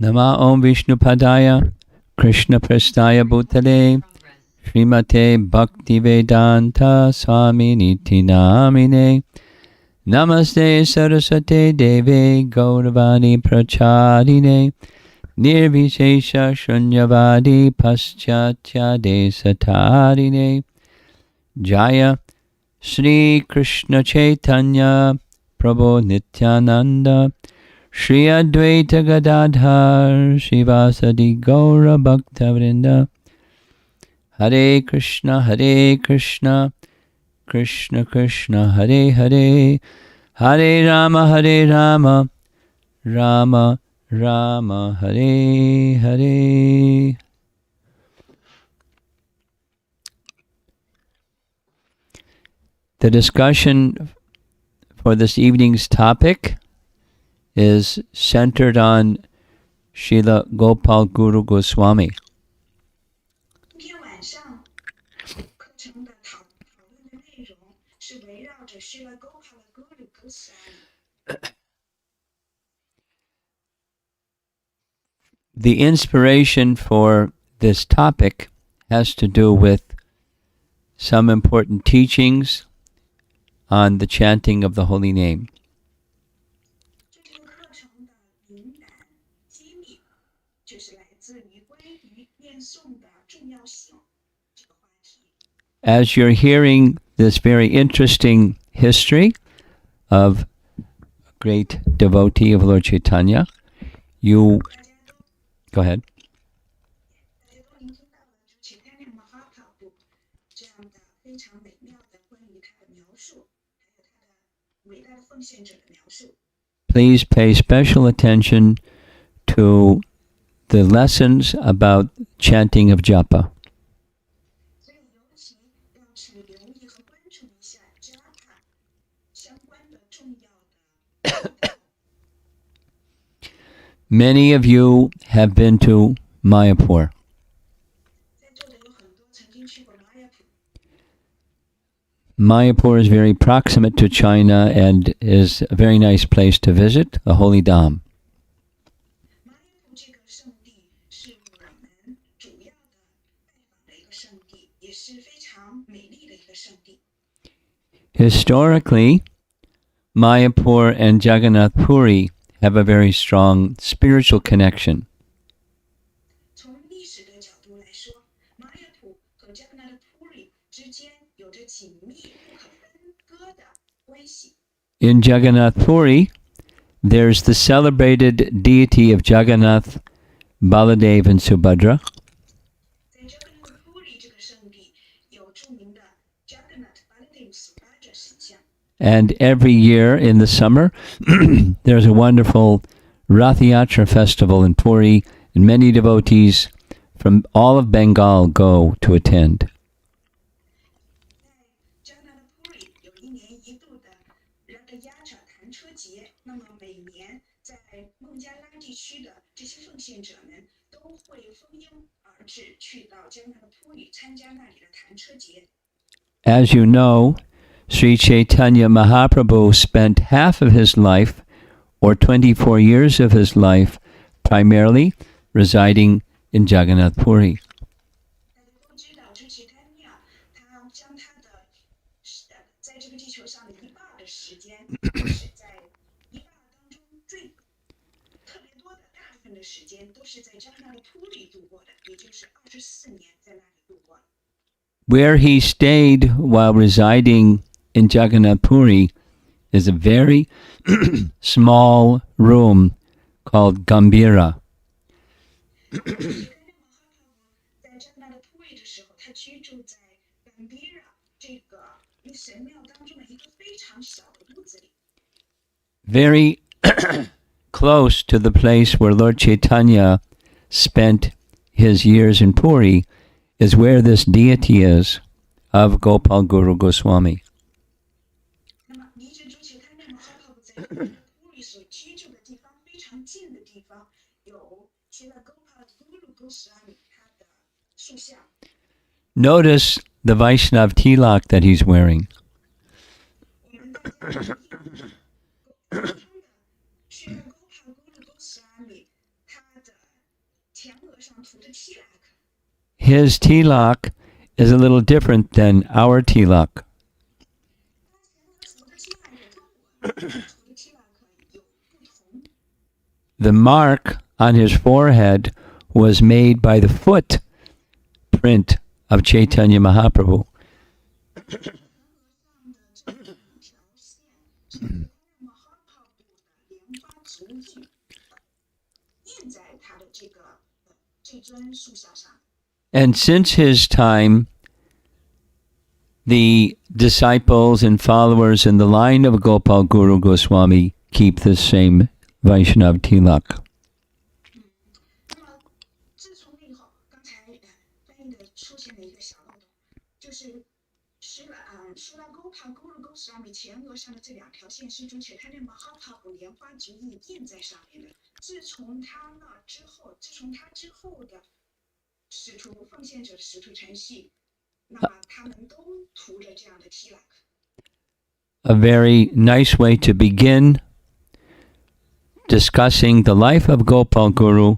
Nama Om Vishnupadaya Krishna Prasthaya Bhutale Srimate Bhaktivedanta Swami Niti Namine Namaste Saraswate Deve Gauravani Pracharine Nirvishesha Shunyavadi Paschatya Desatarine Jaya Shri Krishna Chaitanya Prabhu Nityananda Shri Advaita Gadadhar Shivasadi Gaura Bhaktavrinda Hare Krishna Krishna Krishna Hare Hare Hare Rama Rama Rama Hare Hare. The discussion for this evening's topic is centered on Srila Gopal Guru Goswami. The inspiration for this topic has to do with some important teachings on the chanting of the holy name. As you're hearing this very interesting history of a great devotee of Lord Chaitanya, you... Go ahead. Please pay special attention to the lessons about chanting of japa. Many of you have been to Mayapur. Mayapur is very proximate to China and is a very nice place to visit, a holy dham. Historically, Mayapur and Jagannath Puri have a very strong spiritual connection. In Jagannath Puri, there's the celebrated deity of Jagannath, Baladev and Subhadra. And every year in the summer, there's a wonderful Rath Yatra festival in Puri, and many devotees from all of Bengal go to attend. As you know, Sri Chaitanya Mahaprabhu spent half of his life, or 24 years of his life, primarily residing in Jagannath Puri. Where he stayed while residing in Jagannath Puri is a very small room called Gambhira. Very close to the place where Lord Chaitanya spent his years in Puri is where this deity is of Gopal Guru Goswami. Notice the Vaishnav tilak that he's wearing. his tilak is a little different than our tilak. The mark on his forehead was made by the footprint of Chaitanya Mahaprabhu. And since his time, the disciples and followers in the line of Gopal Guru Goswami keep the same Vaishnav tilak. A very nice way to begin discussing the life of Gopal Guru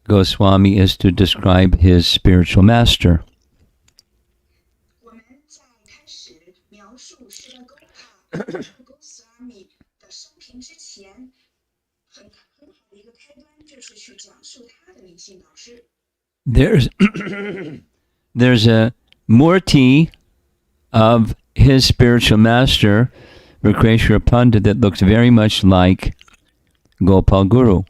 Goswami is to describe his spiritual master. There's a murti of his spiritual master, Vikreshwara Pandit, that looks very much like Gopal Guru.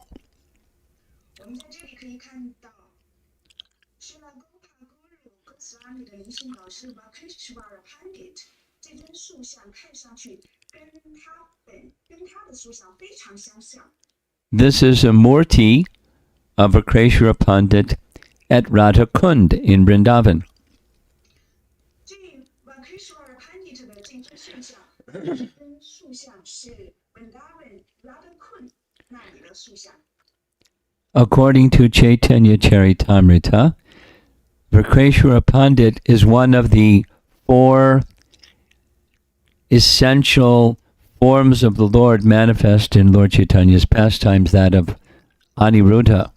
This is a murti of Vikreshwara Pandit at Radha Kund in Vrindavan. According to Chaitanya Charitamrita, Vikreshwara Pandit is one of the 4 essential forms of the Lord manifest in Lord Chaitanya's pastimes, that of Aniruddha.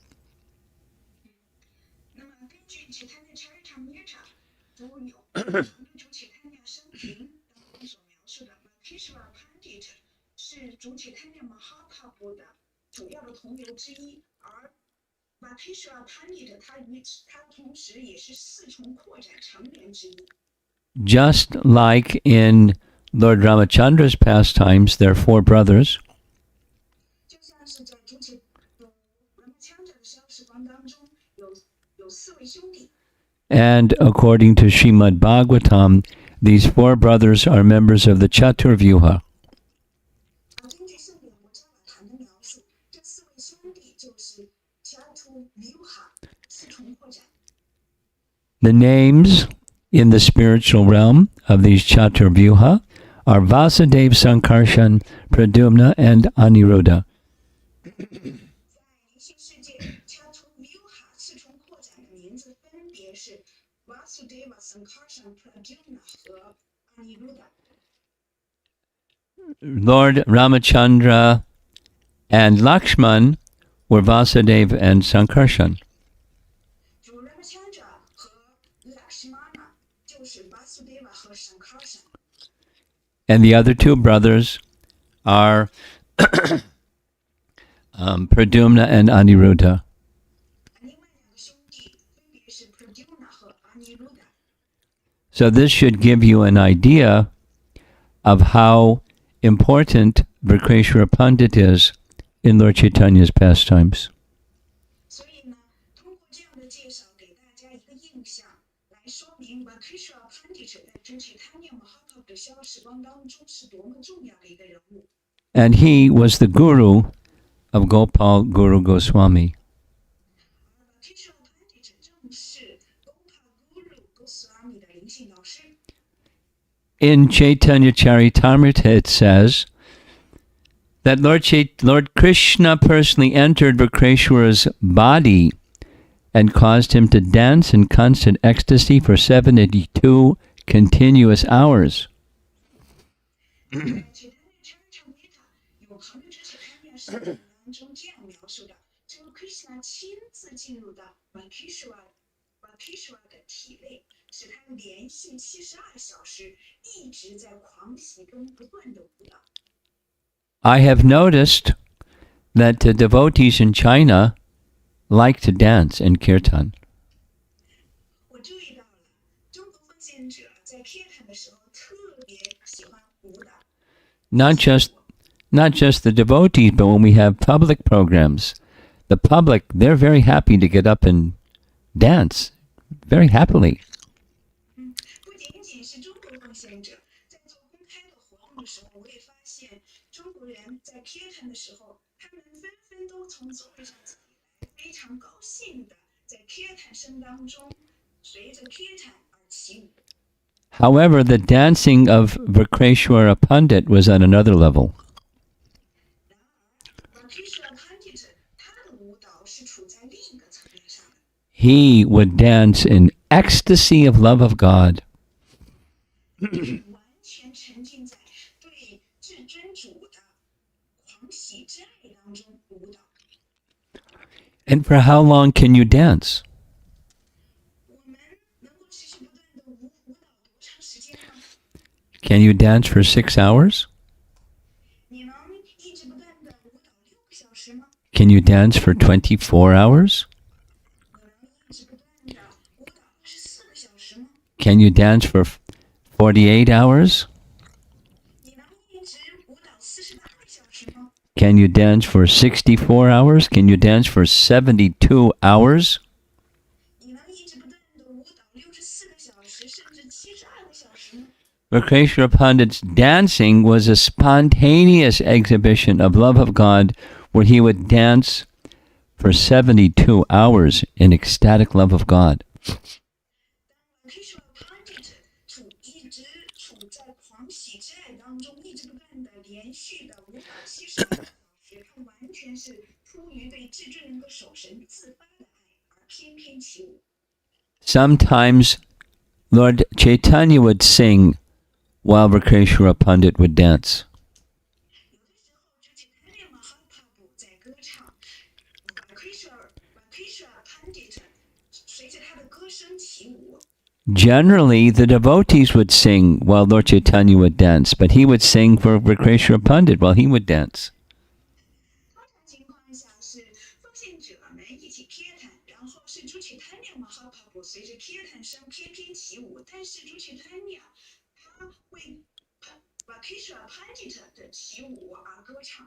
Just like in Lord Ramachandra's pastimes, there are 4 brothers. And according to Srimad Bhagavatam, these 4 brothers are members of the Chaturvyuha. The names in the spiritual realm of these Chaturvyuha are Vasudeva, Sankarshan, Pradyumna, and Aniruddha. Lord Ramachandra and Lakshman were Vasudeva and Sankarshan. And the other 2 brothers are Pradyumna and Aniruddha. So this should give you an idea of how important Vikreshwara Pandit is in Lord Chaitanya's pastimes. And he was the guru of Gopal Guru Goswami. In Chaitanya Charitamrita it says that Lord Krishna personally entered Vikreshwara's body and caused him to dance in constant ecstasy for 72 continuous hours. 只有 Krishna 亲自进入到 Vakeshwara 的体内，使他连续72小时一直在狂喜中不断的舞蹈。I have noticed that the devotees in China like to dance in kirtan. 我注意到了，中国奉献者在 Kirtan 的时候特别喜欢舞蹈。Not just the devotees, but when we have public programs, the public, they're very happy to get up and dance very happily. 不仅仅是中国奉献者，在做公开的活动的时候，我也发现中国人在 Kirtan 的时候，他们纷纷都从座位上起来，非常高兴的在 Kirtan 声当中，随着 Kirtan 而起舞。However, the dancing of Vakreshwara Pandit was on another level. Vakeshwara Pandita 他的舞蹈是处在另一个层面上的。He would dance in ecstasy of love of God. 完全沉浸在对至尊主的狂喜之爱当中舞蹈。And for how long can you dance? 我们能够持续不断的舞蹈多长时间呢？ Can you dance for 6 hours? 你能一直不断的舞蹈6个小时吗？ Can you dance for 24 hours? 你能一直不断的舞蹈24个小时吗？ Can you dance for 48 hours? 你能一直舞蹈48个小时吗？ Can you dance for 64 hours? Can you dance for 72 hours? 你能一直不断的舞蹈64个小时，甚至72个小时吗？ Vakreshwara Pandit's dancing was a spontaneous exhibition of love of God where he would dance for 72 hours in ecstatic love of God. Vakeshwara Pandita 一直处在狂喜之爱当中，一直不断的连续的舞蹈72个小时，他完全是出于对至尊能够守神自发的爱而翩翩起舞。 Sometimes Lord Chaitanya would sing while Vakreshwara Pandit would dance. 有的时候，就请他练马哈帕布在歌唱，Vakeshwara Pandita 随着他的歌声起舞。 Generally, the devotees would sing while Lord Chaitanya would dance, but he would sing for Vakreshwara Pandit while he would dance. 通常情况下是奉献者们一起 Kirtan， 然后是主起他练马哈帕布随着 Kirtan 声翩翩起舞，但是主起他练他为 Vakeshwara Pandita 的起舞而歌唱。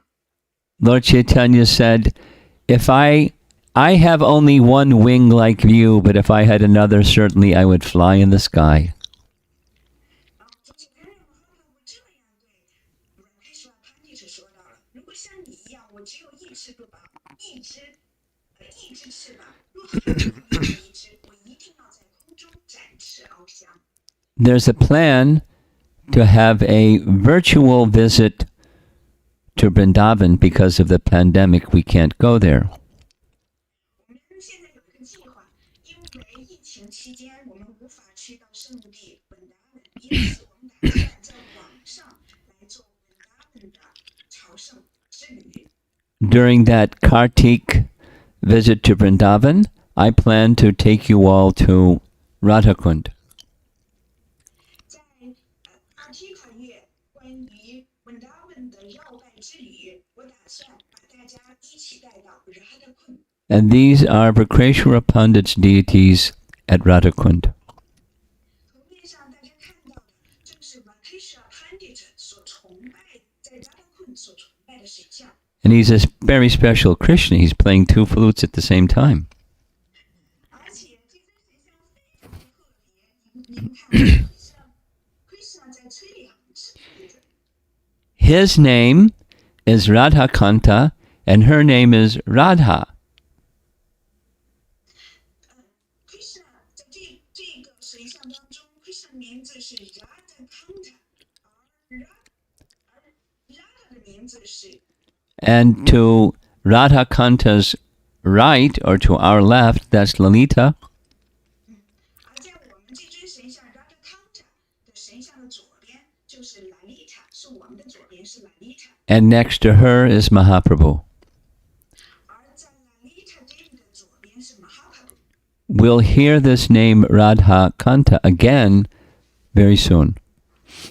Lord Chaitanya said, if I have only one wing like you, but if I had another, certainly I would fly in the sky. 主起他练马哈帕布这样对 Vakeshwara Pandita 说到了，如果像你一样，我只有一只翅膀，一只翅膀，若还有另外一只，我一定要在空中展翅翱翔。 There's a plan to have a virtual visit to Vrindavan because of the pandemic. We can't go there. 我们现在有一个计划，因为疫情期间我们无法去到圣地本达文，因此我们打算在网上来做本达文的朝圣之旅。 During that Kartik visit to Vrindavan, I plan to take you all to Radhakund. 在阿提卡月关于本达文的绕拜之旅，我打算把大家一起带到拉达昆。 And these are Vakreshwara Pandit's deities at Radhakund. 图片上大家看到的正是 Vakeshwara Pandita 所崇拜在拉达昆所崇拜的神像。 And he's a very special Krishna. He's playing 2 flutes at the same time. 而且这尊神像非常特别，你们看 Krishna 在吹2只笛子。 His name is Radhakanta, and her name is Radha. Krishna 在这个神像当中 ，Krishna 名字是 Radhakanta， 而 Radha 的名字是。 And to Radhakanta's right, or to our left, that's Lalita. 而在我们这尊神像 Radhakanta 的神像的左边就是 Lalita， 是我们的左边是 Lalita。 And next to her is Mahaprabhu. 而在 Lalita 边是马哈帕布。 We'll hear this name Radha Kanta again very soon. 再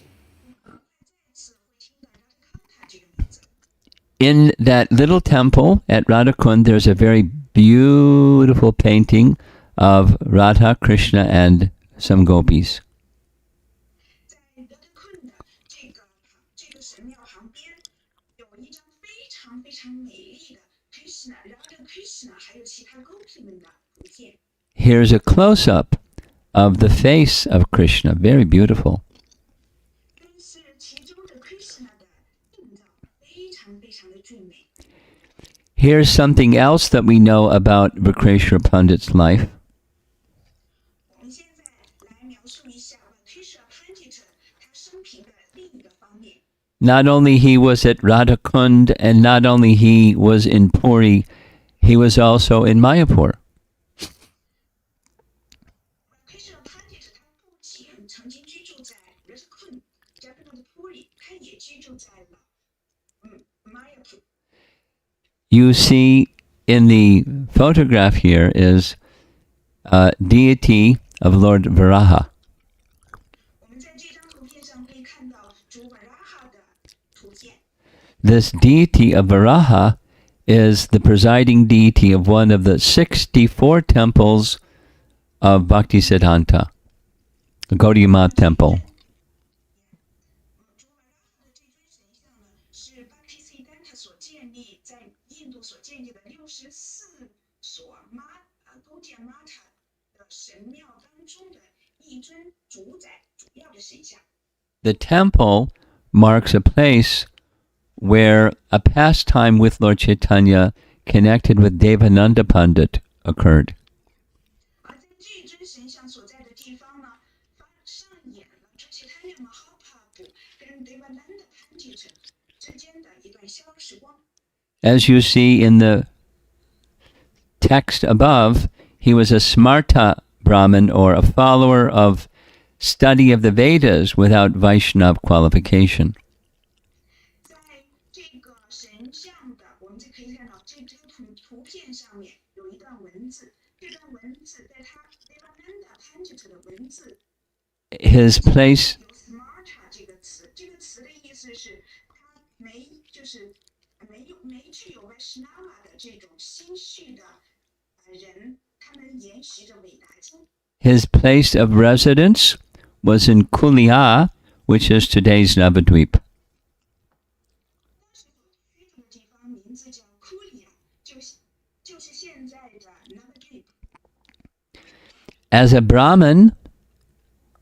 次会听到拉达康塔这个名字。 In that little temple at Radhakund, there's a very beautiful painting of Radha, Krishna, and some gopis. 在拉达坤的这个神庙旁边，有一张非常非常美丽的 Krishna， 然后这 Krishna 还有其他 Gopi 们的图片。 Here's a close-up of the face of Krishna, very beautiful. 但是其中的 Krishna 的映照非常非常的俊美。 Here's something else that we know about Vikreshwar Pandit's life. 我们现在来描述一下 Krishna Pandita 他生平的另一个方面。 Not only he was at Radhakund, and not only he was in Puri, he was also in Mayapur. Krishna Pandita 他不仅曾经居住在 Radhakund Jagannath Puri， 他也居住在了Mayapur。 You see in the photograph here is a deity of Lord Varaha. 我们在这张图片上可以看到主 Varaha 的图片。 This deity of Varaha is the presiding deity of one of the 64 temples of Bhaktisiddhanta, the Gaudiya Math Temple. 主 Varaha 的这尊神像呢，是 Bhaktisiddhanta 所建立在印度所建立的64所Gaudiya Math 的神庙当中的一尊主要的神像。 The temple marks a place where a pastime with Lord Chaitanya connected with Devananda Pandit occurred. 而在这尊神像所在的地方呢，上演了这其他两个 Mahaprabhu 跟 Devananda Pandit 之间的一段逍遥时光。 As you see in the text above, he was a Smarta Brahmin, or a follower of study of the Vedas without Vaishnav qualification. 在这个神像的，我们就可以看到这张图片上面有一段文字，这段文字在他 Devananda Pandit 的文字 His place 有 Smarta 这个词，这个词的意思是他没具有 Vaishnava 的这种心绪的人，他们沿袭着伟大经。 His place of residence was in Kulia, which is today's Navadvip. 当时所居住的地方名字叫 Kulia， 就是现在的 Navadvip。 As a Brahmin,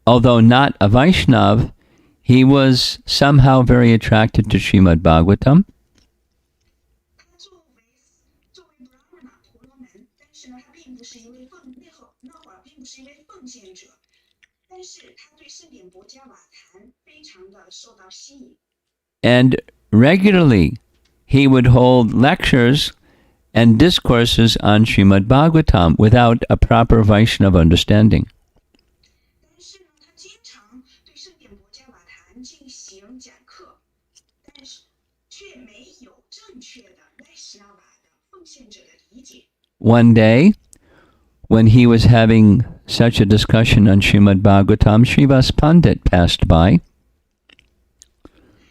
although not a Vaishnav, he was somehow very attracted to Srimad Bhagavatam. 他作为 Brahmana 婆罗门，但是呢，他并不是一位那会儿并不是一位奉献者，但是他对圣典博伽瓦坛非常的受到吸引。 And regularly he would hold lectures and discourses on Srimad Bhagavatam without a proper Vaishnava understanding. 但是呢，他经常对圣典博伽瓦坛进行讲课，但是却没有正确的 Vaishnava 的奉献者的理解。 One day, when he was having such a discussion on Srimad Bhagavatam, Srivas Pandit passed by.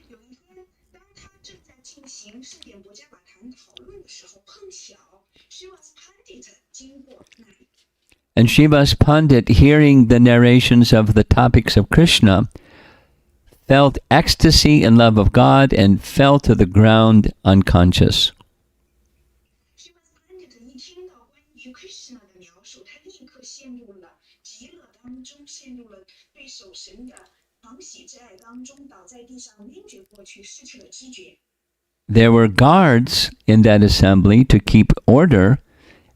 有一天，当他正在进行圣典博伽瓦坛讨论的时候，碰巧 Srivas Pandit 经过那里。 And Srivas Pandit, hearing the narrations of the topics of Krishna, felt ecstasy and love of God and fell to the ground unconscious. Srivas Pandit 一听到关于 Krishna 的描述，他立刻陷入了极乐当中，陷入了对守神的狂喜之爱当中，倒在地上晕厥过去，失去了知觉。 There were guards in that assembly to keep order,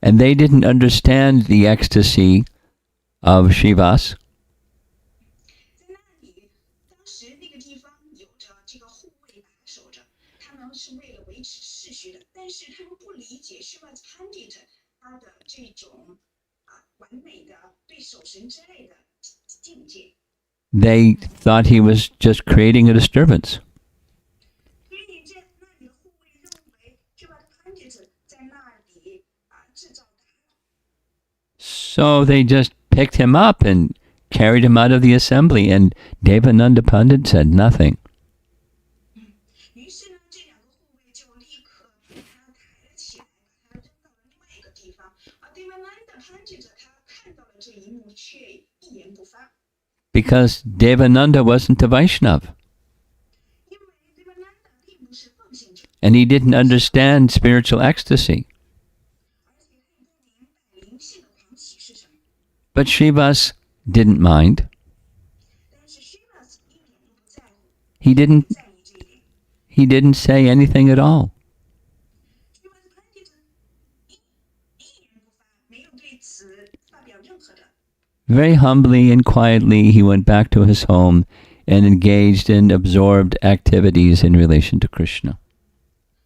and they didn't understand the ecstasy of Srivas. 在那里，当时那个地方有着这个护卫把守着，他们是为了维持秩序的，但是他们不理解 Srivas Pandit 他的这种完美的对守神之爱的境界。 They thought he was just creating a disturbance. 所以在那里的护卫认为 Srivas Pandit 在那里制造打扰。So they just picked him up and carried him out of the assembly, and Devananda Pandit said nothing. 于是呢，这两个护卫就立刻把他抬了起来，把他扔到了另外一个地方。Devananda Pandita他看到了这一幕，却一言不发。Because Devananda wasn't a Vaishnav. 因为 Devananda 并不是奉献者， And he didn't understand spiritual ecstasy. 而且他也不明白灵性的狂喜是什么。 But Srivas didn't mind. 但是 Srivas 一点都不在乎， He 不 didn't 在意这一点。 he didn't say anything at all. Srivas Pandita 一言不发，没有对此发表任何的。 Very humbly and quietly, he went back to his home and engaged in absorbed activities in relation to Krishna.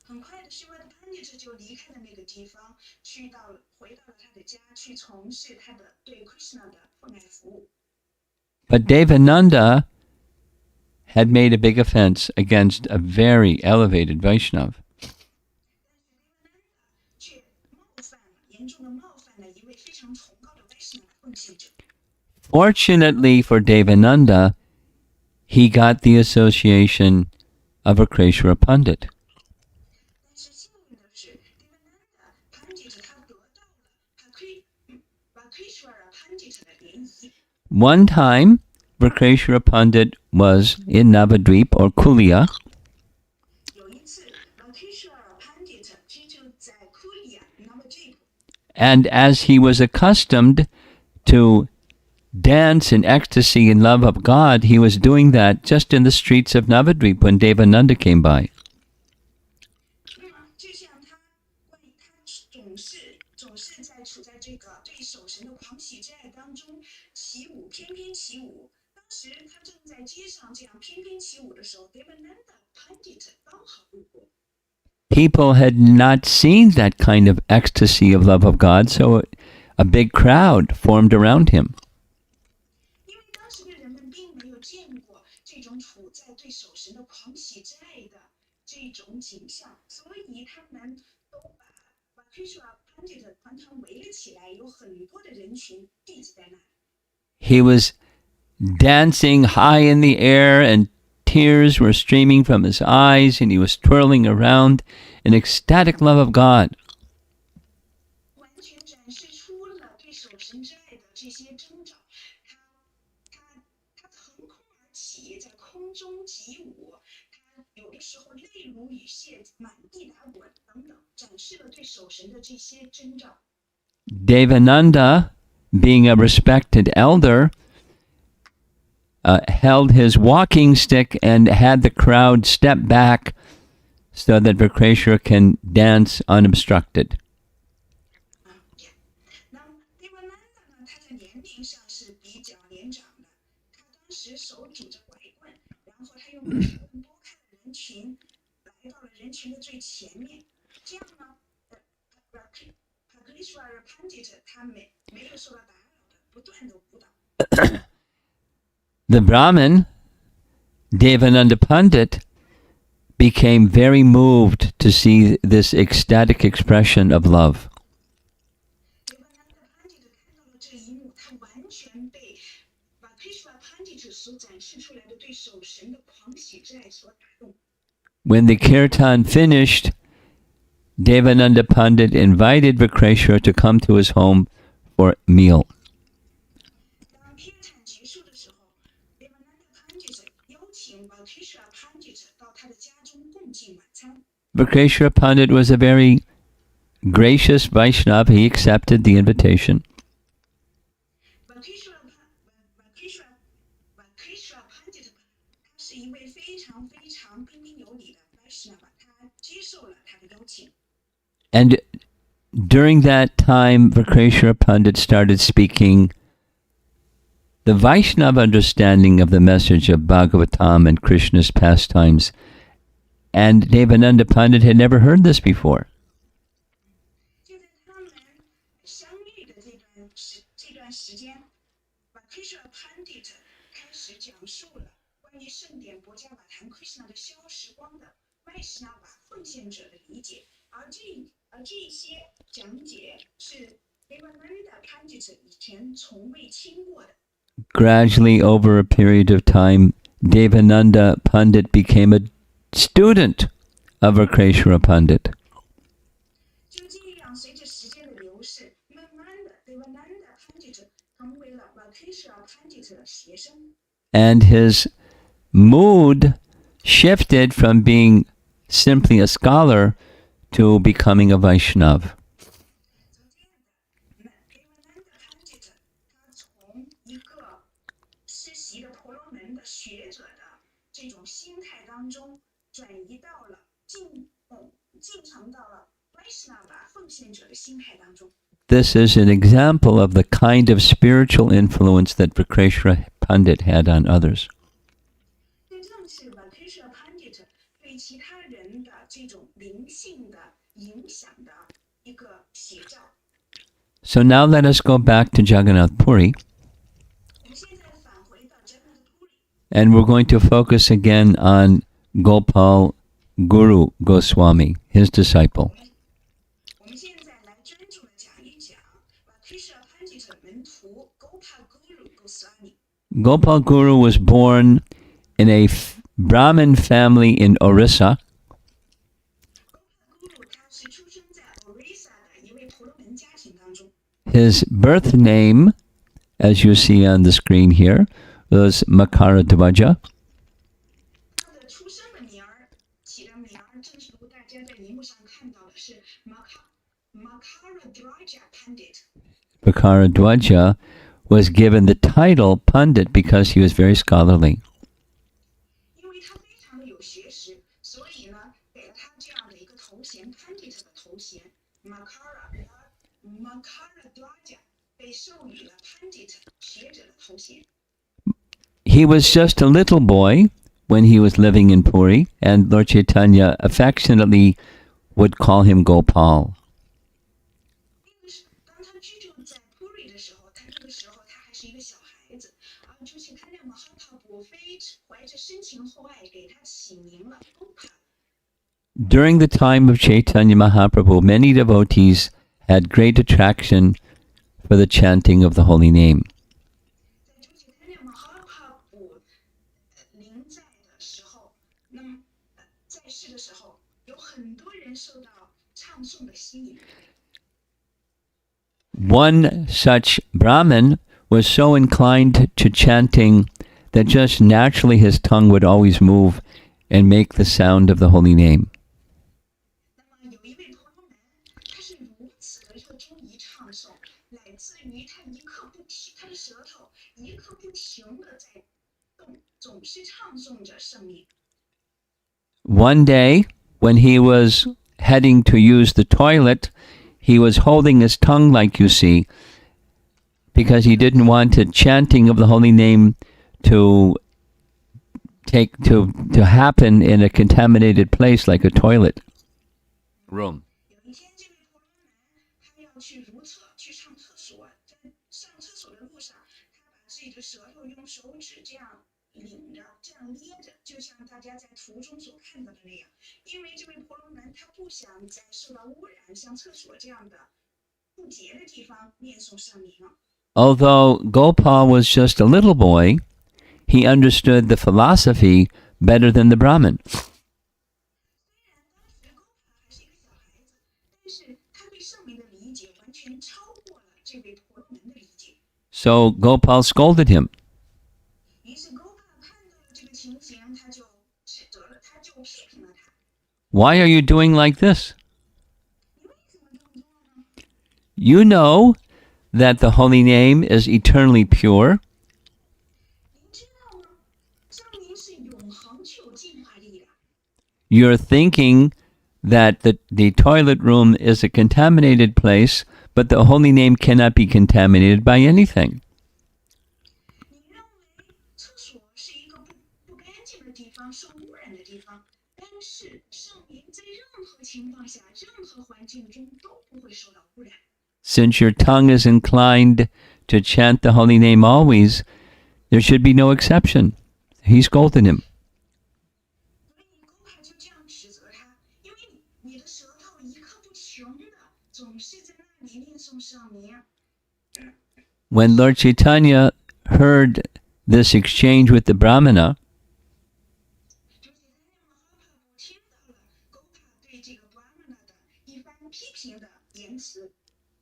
很快的 Srivas Pandita 就离开了那个地方，回到了他的家，去从事他的对 Krishna 的奉爱服务。 But Devananda had made a big offense against a very elevated Vaishnav. 却严重的冒犯了一位非常崇高的 Vaishnava 奉献者。 Fortunately for Devananda, he got the association of Akreshwara Pandit. 但是幸运的是 ，Devananda Pandita 他得到了Vakreshwara Pandita 的联谊。 One time, Akreshwara Pandit was in Navadvip or Kulia, 有一次 Vakreshwara Pandita 就在 Kulia Navadvip， and as he was accustomed to dance in ecstasy and love of God, he was doing that just in the streets of Navadvip when Devananda came by. 那么就像他总是处在这个对守神的狂喜之爱当中起舞，翩翩起舞。当时他正在街上这样翩翩起舞的时候 ，Devananda Pandita 刚好路过。 People had not seen that kind of ecstasy of love of God, so a big crowd formed around him. 因为当时的人们并没有见过这种处在对守神的狂喜之爱的这种景象，所以他们都把 Vakreshwara Pandita 团团围了起来，有很多的人群聚集在那里。 He was dancing high in the air, and tears were streaming from his eyes, and he was twirling around in ecstatic love of God. 完全展示出了对守神之爱的这些征兆。他腾空而起，在空中起舞。他有的时候泪如雨下，满地打滚等等，展示了对守神的这些征兆。 Devananda, being a respected elder, held his walking stick and had the crowd step back so that Vakreshwara can dance unobstructed. 那 Devananda 呢？他在年龄上是比较年长的，他当时手拄着拐棍，然后他用拐棍拨开了人群，来到了人群的最前面。这样呢，Vakreshwara Pandita 他没有受到打扰的，不断的舞蹈。The Brahmin, Devananda Pandit, became very moved to see this ecstatic expression of love. Devananda Pandita 看到了这一幕，他完全被 Vakreshwara Pandita 所展示出来的对守神的狂喜之爱所打动。 When the kirtan finished, Devananda Pandit invited Vakreshwara to come to his home for a meal. 当 Kirtan 结束的时候 ，Devananda Pandita 邀请 Vakreshwara Pandita 到他的家中共进晚餐。 Vakreshwara Pandit was a very gracious Vaishnava. He accepted the invitation. Vakreshwara Pandita 他是一位非常彬彬有礼的 Vaishnava， 他接受了他的邀请。 And during that time, Vakreshwara Pandit started speaking the Vaishnava understanding of the message of Bhagavatam and Krishna's pastimes. And Devananda Pandit had never heard this before. 就在他们相遇的这段时间 ，Vakreshwara Pandit 开始讲述了关于圣典博伽瓦谈 Krishna 的消时光的 Vaishnava 奉献者的理解，而这些讲解是 Devananda Pandita 以前从未听过的。 Gradually, over a period of time, Devananda Pandit became a student of Akreshwara Pandit. 就这样，随着时间的流逝，慢慢的 Devananda Pandita 成为了 Vakeshwara Pandita 的学生。 And his mood shifted from being simply a scholar to becoming a Vaishnav. 就这样的，那 Devananda Pandita 他从一个实习的婆罗门的学者的这种心态当中，转移到了进程到了 Vaishnava 奉献者的心态当中。 This is an example of the kind of spiritual influence that Vakreshwara Pandit had on others. 这正是 Vakeshwara Pandita 对其他人的这种灵性的影响的一个写照。 So now let us go back to Jagannath Puri, 我们现在返回到 Jagannath Puri， and we're going to focus again on Gopal Guru Goswami, his disciple. 我们现在来专注的讲一讲 Vakeshwara Pandita 门徒 Gopal Guru Goswami。 Gopal Guru was born in a Brahmin family in Orissa. Gopal Guru 他是出生在 Orissa 的一位婆罗门家庭当中。 His birth name, as you see on the screen here, was Makaradhvaja. 他的出生的名儿起的名儿，正是如大家在荧幕上看到的是 Makaradhvaja Pandit。 Makaradhvaja was given the title Pandit because he was very scholarly. 因为他非常的有学识，所以呢，给了他这样的一个头衔 Pandit 的头衔 Makaradhvaja 被授予了 Pandit 学者的头衔。 He was just a little boy when he was living in Puri, and Lord Chaitanya affectionately would call him Gopal. 当他居住在 Puri 的时候，他那个时候他还是一个小孩子，而就是他那么非怀着深情厚爱给他起名了 Gopal。 During the time of Chaitanya Mahaprabhu, many devotees had great attraction for the chanting of the holy name. 在就是他那么临在的时候，那么在世的时候，有很多人受到唱诵的吸引。 One such Brahmin was so inclined to chanting that just naturally his tongue would always move and make the sound of the holy name. 那么有一位婆罗门，他是如此的热衷于唱诵，乃至于他一刻不停，他的舌头一刻不停的在动，总是唱诵着圣名。 One day, when he was heading to use the toilet, he was holding his tongue like you see, because he didn't want the chanting of the holy name to happen in a contaminated place like a toilet room. 有一天，这位婆罗门他要去如厕，去上厕所，在上厕所的路上，他把自己的舌头用手指这样领着，这样捏着，就像大家在图中所看到的那样。因为这位婆罗门他不想在受到污染，像厕所这样的不洁的地方念诵圣名。 Although Gopal was just a little boy, he understood the philosophy better than the Brahmin. 虽然当时 Gopala 还是一个小孩子，但是他对圣名的理解完全超过了这位婆罗门的理解。 So Gopal scolded him. 于是 Gopala 看到了这个情形，他就指责了，他就批评了他。 Why are you doing like this? 你为什么这么做呢？ You know that the holy name is eternally pure. 您知道吗？圣名是永恒具有净化力的。 You're thinking that the toilet room is a contaminated place, but the holy name cannot be contaminated by anything. 你认为厕所是一个不干净的地方，受污染的地方，但是圣名在任何情况下、任何环境中都不会受到污染。 Since your tongue is inclined to chant the holy name always, there should be no exception. He scolded him. 所以 Gopala 就这样指责他，因为你的舌头一刻不停的总是在那你念诵圣名。 When Lord Chaitanya heard this exchange with the Brahmana, 主起他那么哈帕布听到了狗帕对这个 Brahmana 的一番批评的言辞。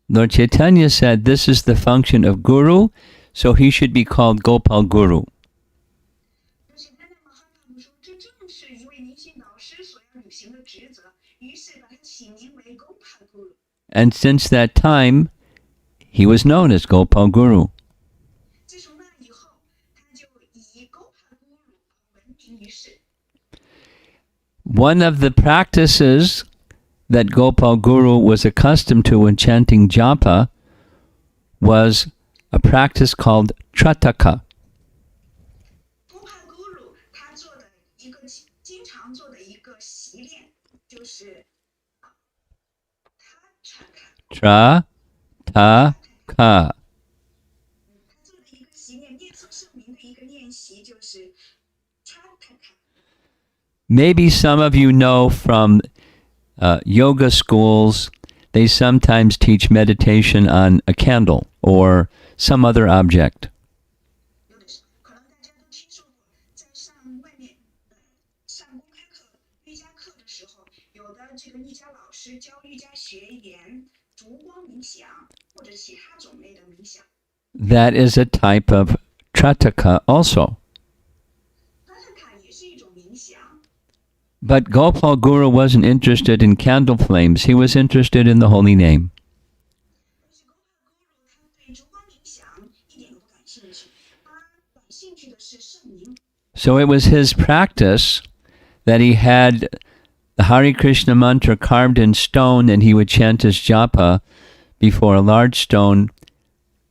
Lord Chaitanya said this is the function of Guru, so he should be called Gopal Guru. 主起他那么哈帕布说，这正是一位灵性导师所要履行的职责，于是把他起名为 Gopal Guru。 And since that time, he was known as Gopal Guru. 自从那以后，他就以 Gopal Guru 而闻名于世。 One of the practices that Gopal Guru was accustomed to when chanting japa was a practice called Trataka. Gopal Guru 他做的一个经常做的一个习练，就是他查卡。 Trataka. 他做的一个习练，念诵圣名的一个练习就是 Trataka。 Maybe some of you know from yoga schools, they sometimes teach meditation on a candle or some other object. 有的时候可能大家都听说过，在上外面上公开课、瑜伽课的时候，有的这个瑜伽老师教瑜伽学员烛光冥想或者其他种类的冥想。 That is a type of Trataka also. Trataka 也是一种冥想。 But Gopal Guru wasn't interested in candle flames. He was interested in the holy name. 但是 Gopal Guru 他对烛光冥想一点都不感兴趣，他感兴趣的是圣名。 So it was his practice that he had the Hare Krishna mantra carved in stone, and he would chant his japa before a large stone,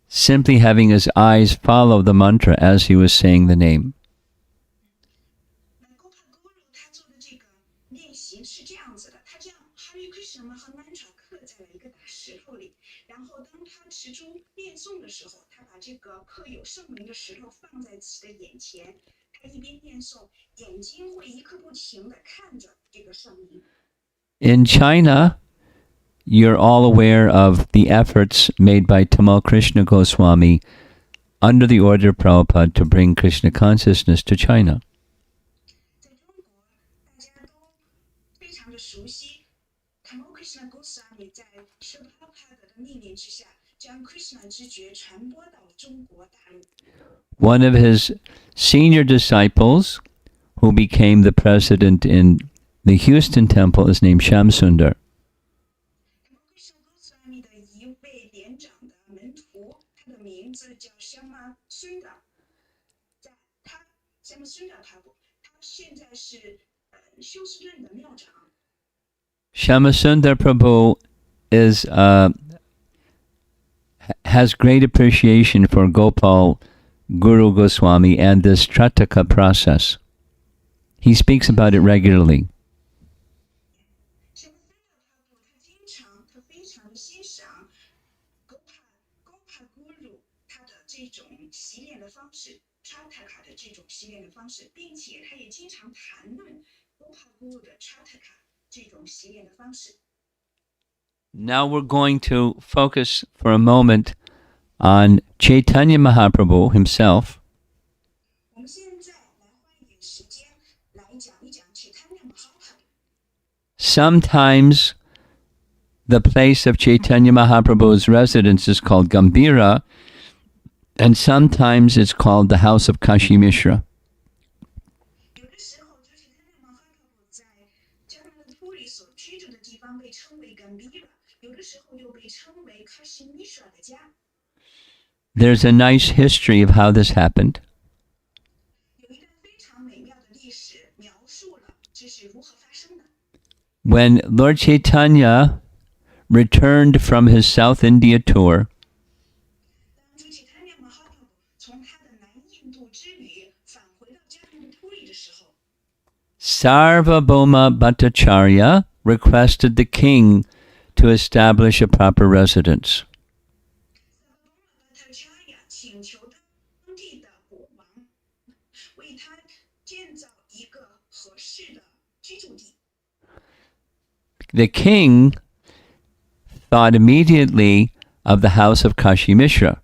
simply having his eyes follow the mantra as he was saying the name. Gopal Guru 他做的这个练习是这样子的，他将 Hare Krishna 和 mantra 刻在了一个大石头里，然后当他持珠念诵的时候，他把这个刻有圣名的石头放在自己的眼前，他一边念诵，眼睛会一刻不停地看着这个圣名。 In China, you're all aware of the efforts made by Tamal Krishna Goswami under the order of Prabhupada to bring Krishna consciousness to China. 在中国，大家都非常的熟悉 Tamal Krishna Goswami 在 Srila Prabhupada 的命令之下，将 Krishna 之觉传播到了中国大陆。 One of his senior disciples, who became the president in the Houston temple, is named Shamsundar. Tamal Krishna Goswami 的一位连长的门徒，他的名字叫 Shama Sundar， 在他 Shama Sundar 他现在是休斯顿的庙长。 Shamasundar Prabhu is has great appreciation for Gopal Guru Goswami and this Trataka process. He speaks about it regularly. Shama Sundar 他非常的欣赏 Gopal Guru 他的这种习练的方式 ，Trataka 的这种习练的方式，并且他也经常谈论 Gopal Guru 的 Trataka 这种习练的方式。 Now we're going to focus for a moment on Chaitanya Mahaprabhu himself. 我们现在来花一点时间来讲一讲 Chaitanya Mahaprabhu。 Sometimes the place of Chaitanya Mahaprabhu's residence is called Gambhira, and sometimes it's called the house of Kashi Mishra. 有的时候，就是Chaitanya Mahaprabhu 在迦纳勒图里所居住的地方被称为 Gambhira， 有的时候又被称为 Kashi Mishra 的家。 There's a nice history of how this happened. 有一段非常美妙的历史描述了这是如何发生的。 When Lord Chaitanya returned from his South India tour, 当主 Chaitanya Mahaprabhu 从他的南印度之旅返回到迦纳勒图里的时候， Sarvabhauma Bhattacharya requested the king to establish a proper residence. 萨巴东拉巴特查亚请求当地的国王为他建造一个合适的居住地。 The king thought immediately of the house of Kashi Mishra.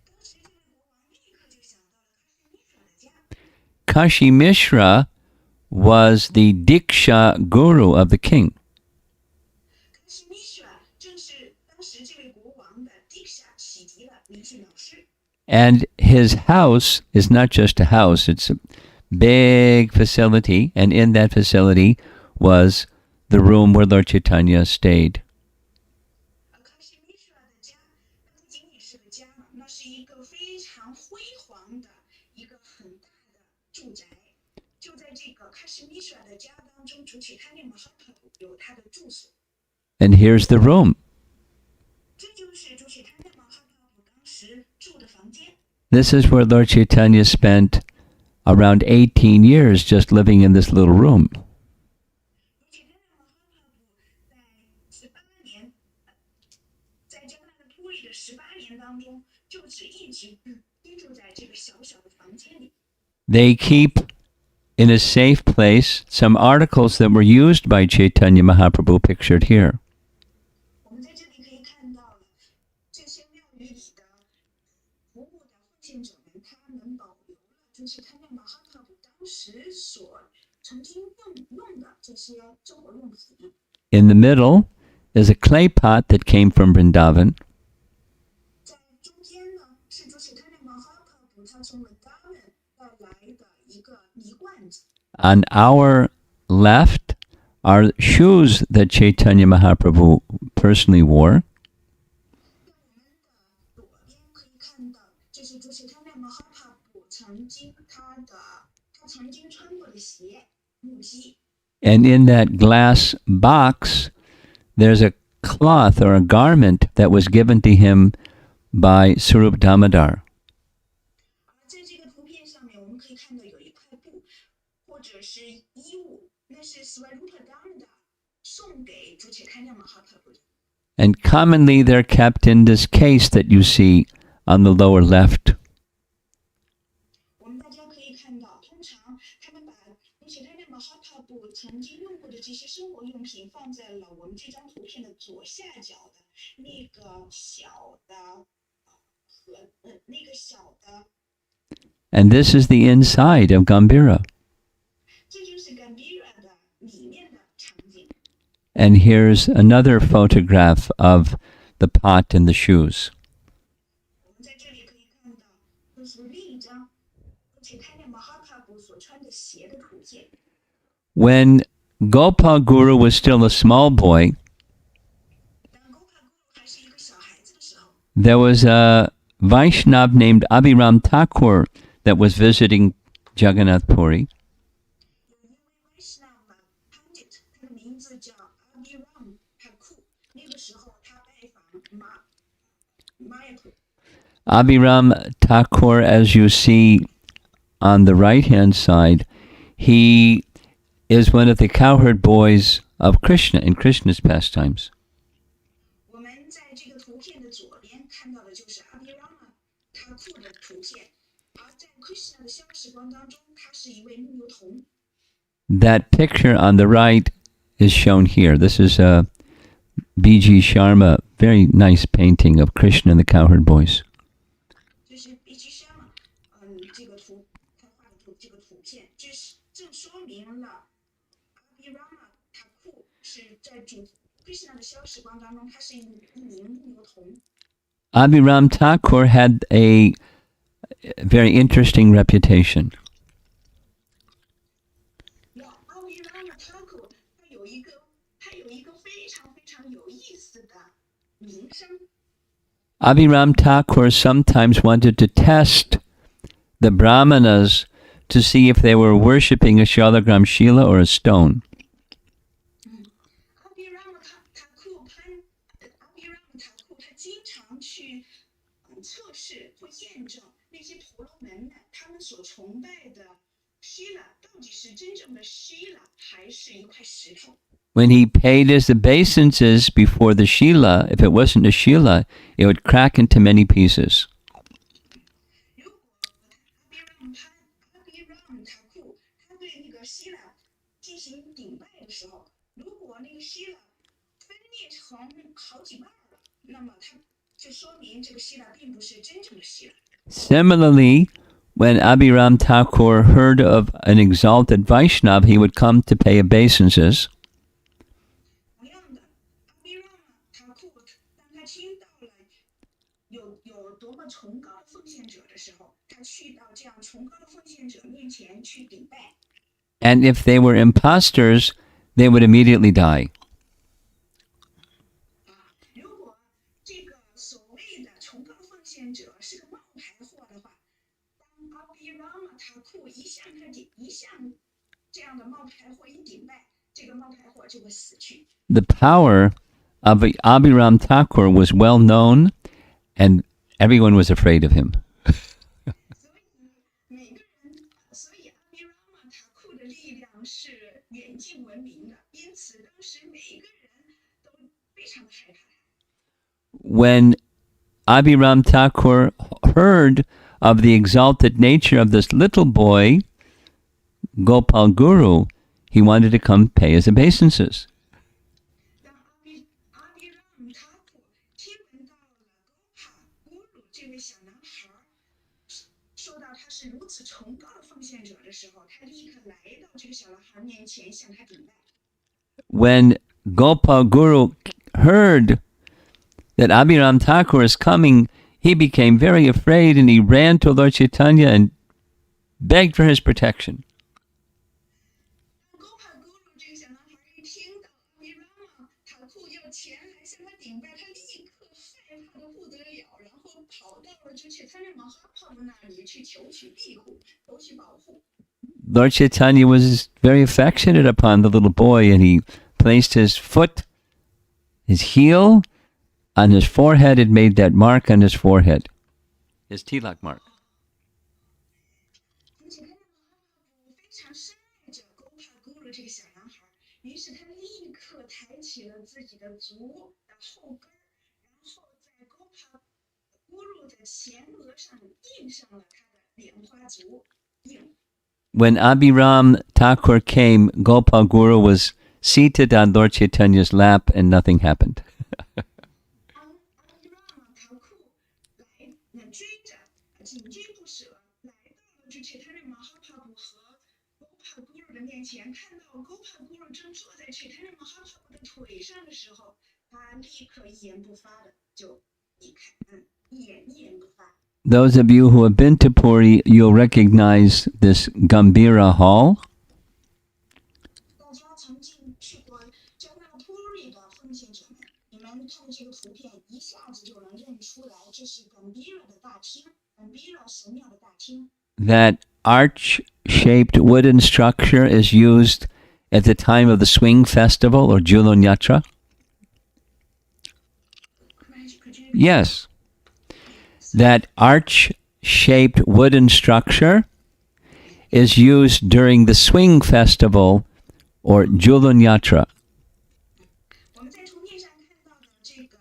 当时这位国王立刻就想到了卡什米舍的家。 Kashi Mishra was the Diksha guru of the king. 卡什米舍正是当时这位国王的 Diksha 启迪的灵性老师。 And his house is not just a house, it's a big facility. And in that facility was the room where Lord Chaitanya stayed. 卡什米舍的家，那不仅仅是个家嘛，那是一个非常辉煌的一个很大的住宅。就在这个卡什米舍的家当中，主体他念玛哈帕普有他的住所。 And here's the room. 这就是主体他念玛哈帕普当时住的房间。 This is where Lord Chaitanya spent around 18 years just living in this little room. 主体他念玛哈帕普在18年，在迦纳的突里的18年当中，就是一直居住在这个小小的房间里。 They keep in a safe place some articles that were used by Chaitanya Mahaprabhu pictured here. 我们在这里可以看到了这些庙宇里的服务的奉献者们，他们保留了就是他们玛哈帕普当时所曾经用的这些生活用品。 In the middle is a clay pot that came from Vrindavan. 在中间呢，是主使他们玛哈帕普他从文达文带来的一个泥罐子。 On our left are shoes that Chaitanya Mahaprabhu personally wore. 在我们的左边可以看到，这是主使他们玛哈帕普他曾经穿过的鞋木屐。 And in that glass box, there's a cloth or a garment that was given to him by Sarup Damodar. 在这个图片上面，我们可以看到有一块布，或者是衣物，那是 Swarupa Damodar 送给主切堪纳玛哈帕普的。 And commonly they're kept in this case that you see on the lower left. 我们大家可以看到，通常他们把主切堪纳玛哈帕普曾经用过的这些生活用品放在了我们这张图片的左下角的那个小的和那个小的， And this is the inside of Gambhira. 这就是 Gambhira 的里面的场景。 And here's another photograph of the pot and the shoes. 我们在这里可以看到，这是另一张主切堪纳玛哈帕普所穿的鞋的图片。 When Gopal Guru was still a small boy, 当 Gopala Guru 还是一个小孩子的时候， there was a Vaishnav named Abhiram Thakur that was visiting Jagannath Puri. 有一位 Vaishnava Pandit， 他的名字叫 Abhiram Thakur。那个时候他拜访Mayapur。 Abhiram Thakur, as you see on the right-hand side, he is one of the cowherd boys of Krishna in Krishna's pastimes. 我们在这个图片的左边看到的就是 Abhiram Thakur 的图片，而在 Krishna 的消时光当中，他是一位牧牛童。 That picture on the right is shown here. This is a B.G. Sharma, very nice painting of Krishna and the cowherd boys. 就是 B.G. Sharma， 这个图他画的这个图片，正说明了 Abhiram Thakur 是在主 Krishna 的消时光当中，他是一名牧牛童。 Abhiram Thakur had a very interesting reputation. Abhiram Thakur 他有一个非常有意思的名声。 Abhiram Thakur sometimes wanted to test the Brahmanas to see if they were worshipping a Shalagram Shila or a stone. Abhiram Thakur 他经常去测试或验证那些婆罗门们他们所崇拜的 Shila 到底是真正的 Shila 还是一块石头。 When he paid his obeisances before the Shila, if it wasn't a Shila, it would crack into many pieces. 如果 Abhiram Thakur 他对那个 Shila 进行顶拜的时候，如果那个 Shila 分裂成好几那么它就说明这个希腊并不是真正的希腊。Similarly, when Abhiram Thakur heard of an exalted Vaishnav, he would come to pay obeisances. 同样的，阿比让塔库当他听到了有多么崇高的奉献者的时候，他去到这样崇高的奉献者面前去顶拜。And if they were impostors, they would immediately die. 如果这个所谓的崇高奉献者是个冒牌货的话，当阿比让塔库一向这样的冒牌货一顶拜，这个冒牌货就会死去。The power of Abhiram Thakur was well known, and everyone was afraid of him. 所以阿比让塔库的力量是远近闻名的，因此当时每一个人都非常的害怕他。When Abhiram Thakur heard of the exalted nature of this little boy, Gopal Guru, he wanted to come pay his obeisances. 当阿比让塔库听闻到了古鲁这位小男孩说到他是如此崇高的奉献者的时候，他立刻来到这个小男孩面前向他顶拜。When Gopal Guru heard that Abhiram Thakur is coming, he became very afraid and he ran to Lord Chaitanya and begged for his protection. 当古鲁这个小男孩一听到阿比让塔库要前来向他顶拜，他立刻害怕的不得了，然后跑到了就去他那马哈帕布那里去求取庇护，求取保护。Lord Chaitanya was very affectionate upon the little boy, and he placed his foot, his heel, on his forehead. It made that mark on his forehead, his tilak mark. 而且他那马哈帕布非常深爱着古鲁这个小男孩，于是他立刻抬起了自己的足的后跟，然后在古鲁的前额上印上了他的莲花足印。When Abhiram Thakur came, Gopal Guru was seated on Lord Chaitanya's lap and nothing happened. 紧追不舍，来到了这切他那马哈帕布和狗帕古鲁的面前，看到狗帕古鲁正坐在切他那马哈帕布的腿上的时候，他立刻一言不发的就一言不发。Those of you who have been to Puri, you'll recognize this Gambhira Hall. 大家曾经去过加纳普里的奉献者们，你们看这个图片，一下子就能认出来，这是Gambhira的大厅。That arch-shaped wooden structure is used at the time of the swing festival or Julon Yatra. Yes. That arch-shaped wooden structure is used during the swing festival or Julon Yatra. 我们在图片上看到的这个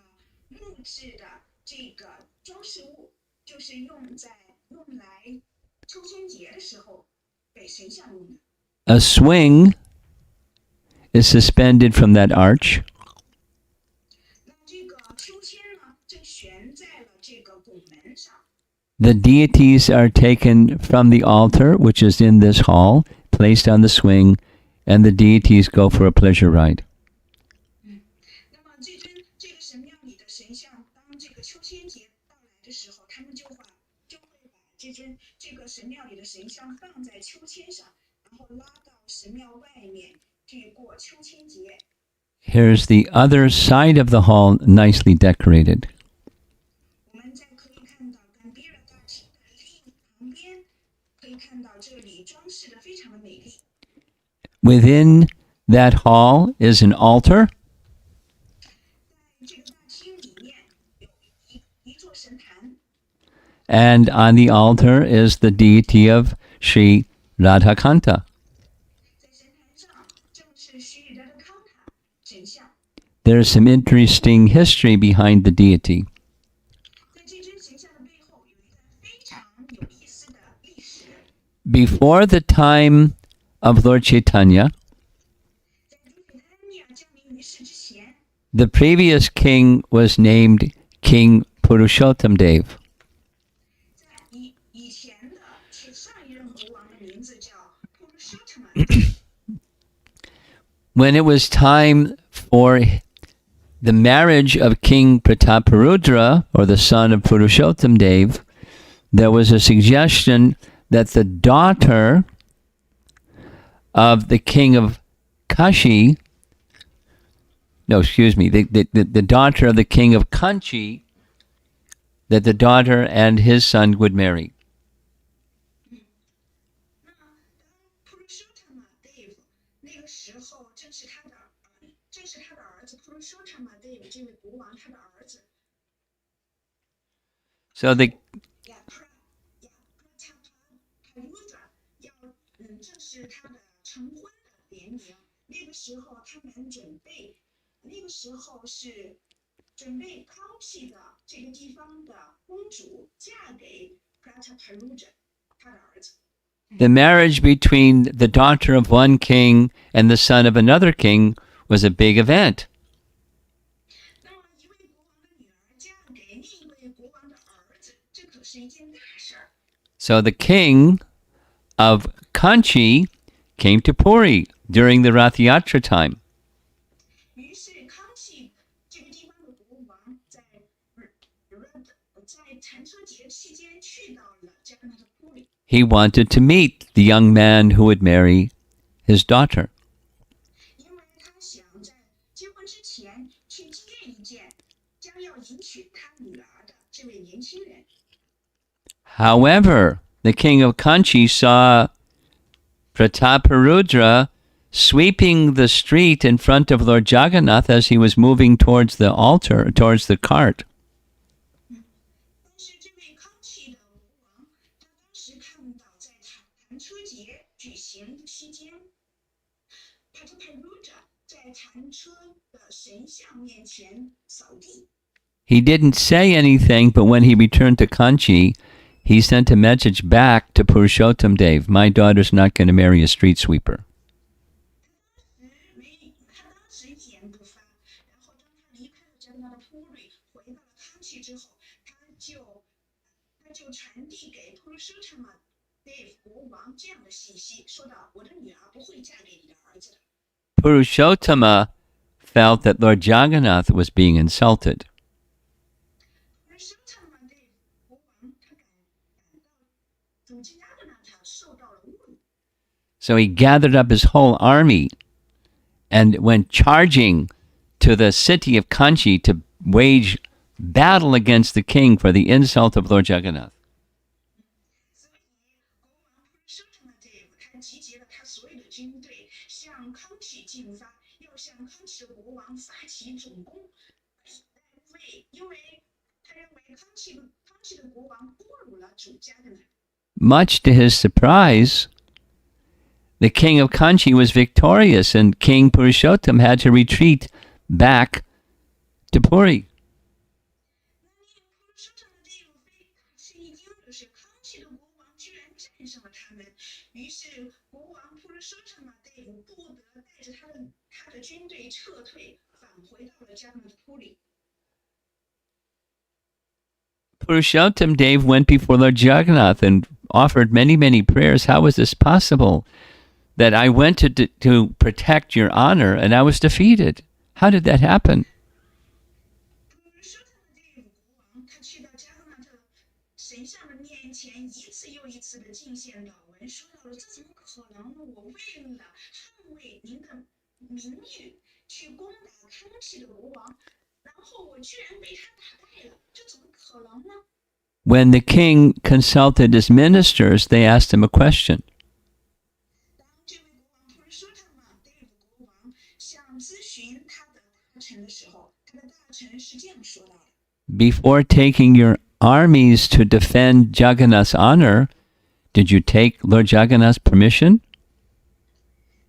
木质的这个装饰物，就是用来秋千节的时候给神像用的。A swing is suspended from that arch. 那这个秋千呢，就悬在了这个拱门上。The deities are taken from the altar, which is in this hall, placed on the swing, and the deities go for a pleasure ride. 那么这个神庙里的神像，当这个秋千节到来的时候，他们就会把这个神庙里的神像放在秋千上，然后拉到神庙外面去过秋千节。Here's the other side of the hall, nicely decorated. 我们在可以看到Gambhira大厅的另一旁边，可以看到这里装饰的非常的美丽。Within that hall is an altar. 在这个大厅里面有一座神坛。And on the altar is the deity of Sri Radhakanta. 在神坛上正是Sri Radhakanta神像。There's some interesting history behind the deity. 在这尊神像的背后有一段非常有意思的历史。Before the time of Lord Chaitanya, 在主Chaitanya降临于世之前， the previous king was named King Purushottam Dev. 在以前的上一任国王的名字叫 Purushottam When it was time for the marriage of King Prataparudra, or the son of Purushottam Dev, there was a suggestion that the daughter of the king of Kashi, the daughter of the king of Kanchi, that the daughter and his son would marry. 那当 Purushottam Dev 那个时候，正是他的儿子 Purushottam Dev 这位国王他的儿子。So the Prataparudra 要正是他的成婚的年龄。那个时候他们那个时候是准备康熙的这个地方的公主嫁给 Prataparudra 他的儿子。The marriage between the daughter of one king and the son of another king was a big event. 那么一位国王的女儿嫁给另一位国王的儿子，这可是一件大事儿。So the king of Kanchi came to Puri during the Rath Yatra time. 于是康熙这个地方的国王在禅车节期间去到了加格纳特普里。He wanted to meet the young man who would marry his daughter. 因为他想在结婚之前去见一见将要迎娶他女儿的这位年轻人。However, the king of Kanchi saw Prataparudra sweeping the street in front of Lord Jagannath as he was moving towards the altar, towards the cart. 但是这位康熙的国王，他当时看到在禅车节举行期间 Prataparudra 在禅车的神像面前扫地。He didn't say anything, but when he returned to Kanchi, he sent a message back to Purushottam Dev, my daughter's not going to marry a street sweeper. 他当时一言不发，然后当他离开了加格纳的普里，回到了康熙之后，他就传递给普鲁舍特玛 Dev 国王这样的信息，说道：“我的女儿不会嫁给你的儿子的。” Purushottama felt that Lord Jagannath was being insulted. 普鲁舍特玛 Dev 国王他感到主加格纳他受到了侮辱， So he gathered up his whole army and went charging to the city of Kanchi to wage battle against the king for the insult of Lord Jagannath. 所以国王普鲁舍特玛 Dev 他集结了他所有的军队，向康熙进发，要向康熙的国王发起总攻，因为他认为康熙的国王侮辱了主加格纳。 Much to his surprise, the king of Kanchi was victorious and King Purushottam had to retreat back to Puri. 那令普鲁舍特玛 Dev 非常吃一惊的是，康熙的国王居然战胜了他们。于是国王普鲁舍特玛 Dev 不得带着他的军队撤退，返回到了加格纳的普里。 Purushottam Dev went before Lord Jagannath and offered many, many prayers. How was this possible? That I went to protect your honor and I was defeated. How did that happen? 普鲁舍特玛 Dev 国王他去到加格纳特神像的面前，一次又一次的进献祷文，说到了这怎么可能呢？我为了捍卫您的名誉，去攻打康熙的国王，然后我居然被他打败了，这怎么可能呢？ When the king consulted his ministers, they asked him a question. 当这位国王普鲁舍特玛 Dev 国王想咨询他的大臣的时候，他的大臣是这样说到的。 Before taking your armies to defend Jagannath's honor, did you take Lord Jagannath's permission?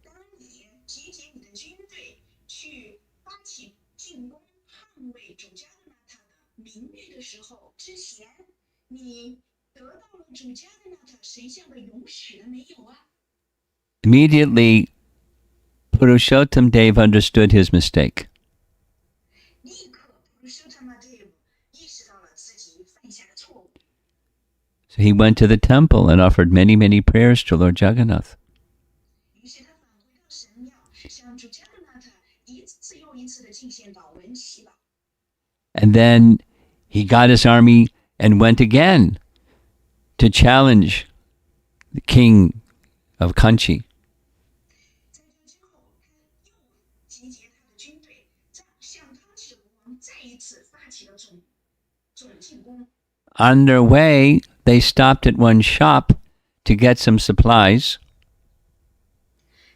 当你集结你的军队去发起进攻、捍卫主加格纳塔的名誉的时候，之前你得到了主加格纳塔神像的允许了没有啊？ Immediately, Purushottam Dev understood his mistake. 立刻，普鲁舍特玛 Dev 意识到了自己犯下的错误。 So he went to the temple and offered many, many prayers to Lord Jagannath. 于是他返回到神庙，向主加格纳特一次又一次的进献祷文祈祷。 And then he got his army and went again to challenge the king of Kanchi. 在这之后，他又集结他的军队，向康齐的国王再一次发起了总进攻。 On their way, they stopped at one shop to get some supplies.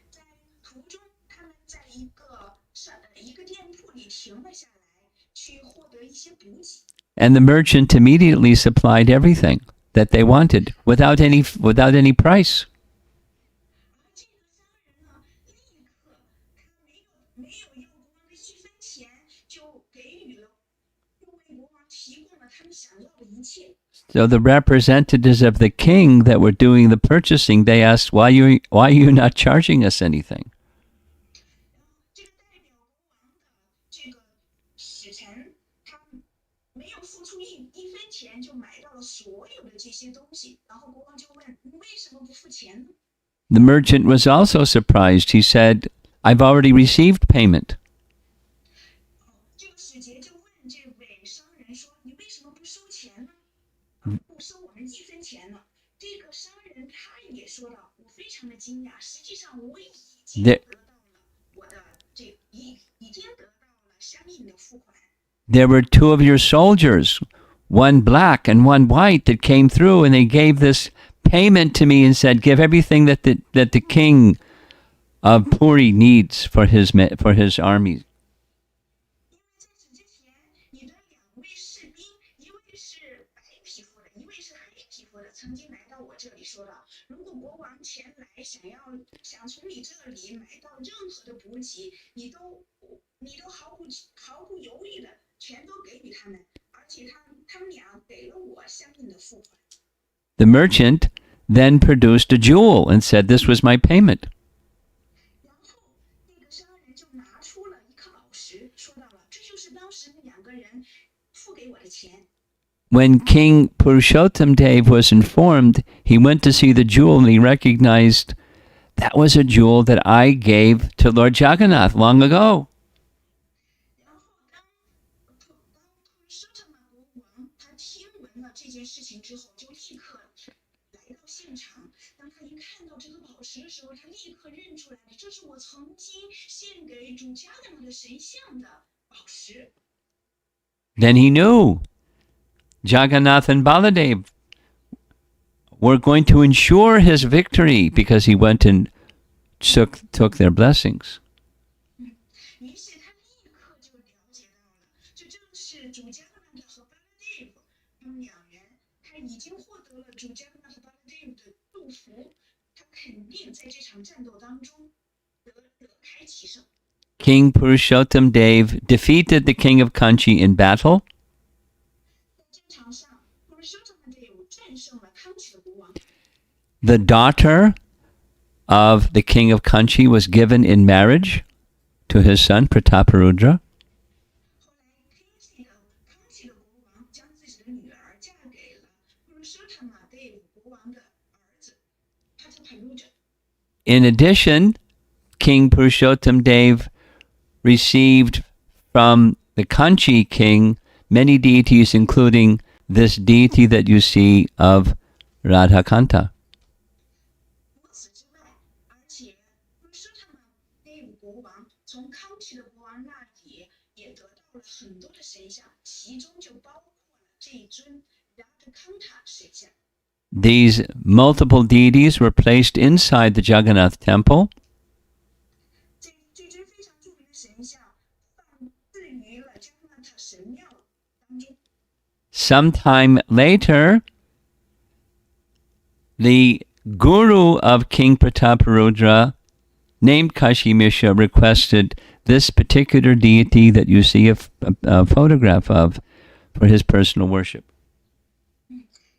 在途中，他们在一个店铺里停了下来，去获得一些补给。 And the merchant immediately supplied everything that they wanted without any price. 而这个商人呢，立刻他没有要国王的一分钱，就给予了，就为国王提供了他们想要的一切。 So the representatives of the king that were doing the purchasing, they asked, why are you not charging us anything? 这个代表国王的这个使臣，他没有付出一分钱就买到了所有的这些东西，然后国王就问：“你为什么不付钱呢？” The merchant was also surprised. He said, I've already received payment. 这个使节就问这位商人说：“你为什么不收钱呢？不收我们一分钱呢？”这个商人他也说道：“我非常的惊讶，实际上我已经得到了我的已经得到了相应的付款。” There were two of your soldiers, one black and one white, that came through, and they gave this payment to me and said, give everything that the king of Puri needs for his army. 因为在此之前，你的两位士兵，一位是白皮肤的，一位是黑皮肤的，曾经来到我这里说道：“如果国王前来想从你这里买到任何的补给，你都毫不犹豫的全都给予他们，而且他们俩给了我相应的付款。” The merchant then produced a jewel and said, this was my payment. 然后那个商人就拿出了一颗宝石，说到了：“这就是当时那两个人付给我的钱。” When King Purushottam Dev was informed, he went to see the jewel and he recognized that was a jewel that I gave to Lord Jagannath long ago. 然后当舍特玛国王他听闻了这件事情之后，就立刻来到现场。当他一看到这个宝石的时候，他立刻认出来了，这是我曾经献给主加格纳的神像的宝石。 Then he knew Jagannath and Baladev were going to ensure his victory because he went and took their blessings. 于是他立刻就了解到了，这正是主加格纳和巴拉蒂夫他们两人，他已经获得了主加格纳和巴拉蒂夫的祝福，他肯定在这场战斗当中得开启胜。 King Purushottam Dev defeated the king of Kanchi in battle. 在战场上，普鲁舍特曼队伍战胜了康齐的国王。 The daughter of the king of Kanchi was given in marriage to his son Prataparudra. 后来，康齐的国王将自己的女儿嫁给了普鲁舍特曼队伍国王的儿子帕特帕鲁者。 In addition, King Purushottam Dev received from the Kanchi king many deities, including this deity that you see of Radhakanta. 除此之外，而且普鲁舍特曼队伍国王从康齐的国王那里也得到了很多的神像，其中就包括了这一尊拉特康塔神像。 These multiple deities were placed inside the Jagannath temple. 这尊非常著名的神像放置于了加纳特神庙当中。 Sometime later, the guru of King Prataparudra, named Kashi Mishra, requested this particular deity that you see a photograph of for his personal worship.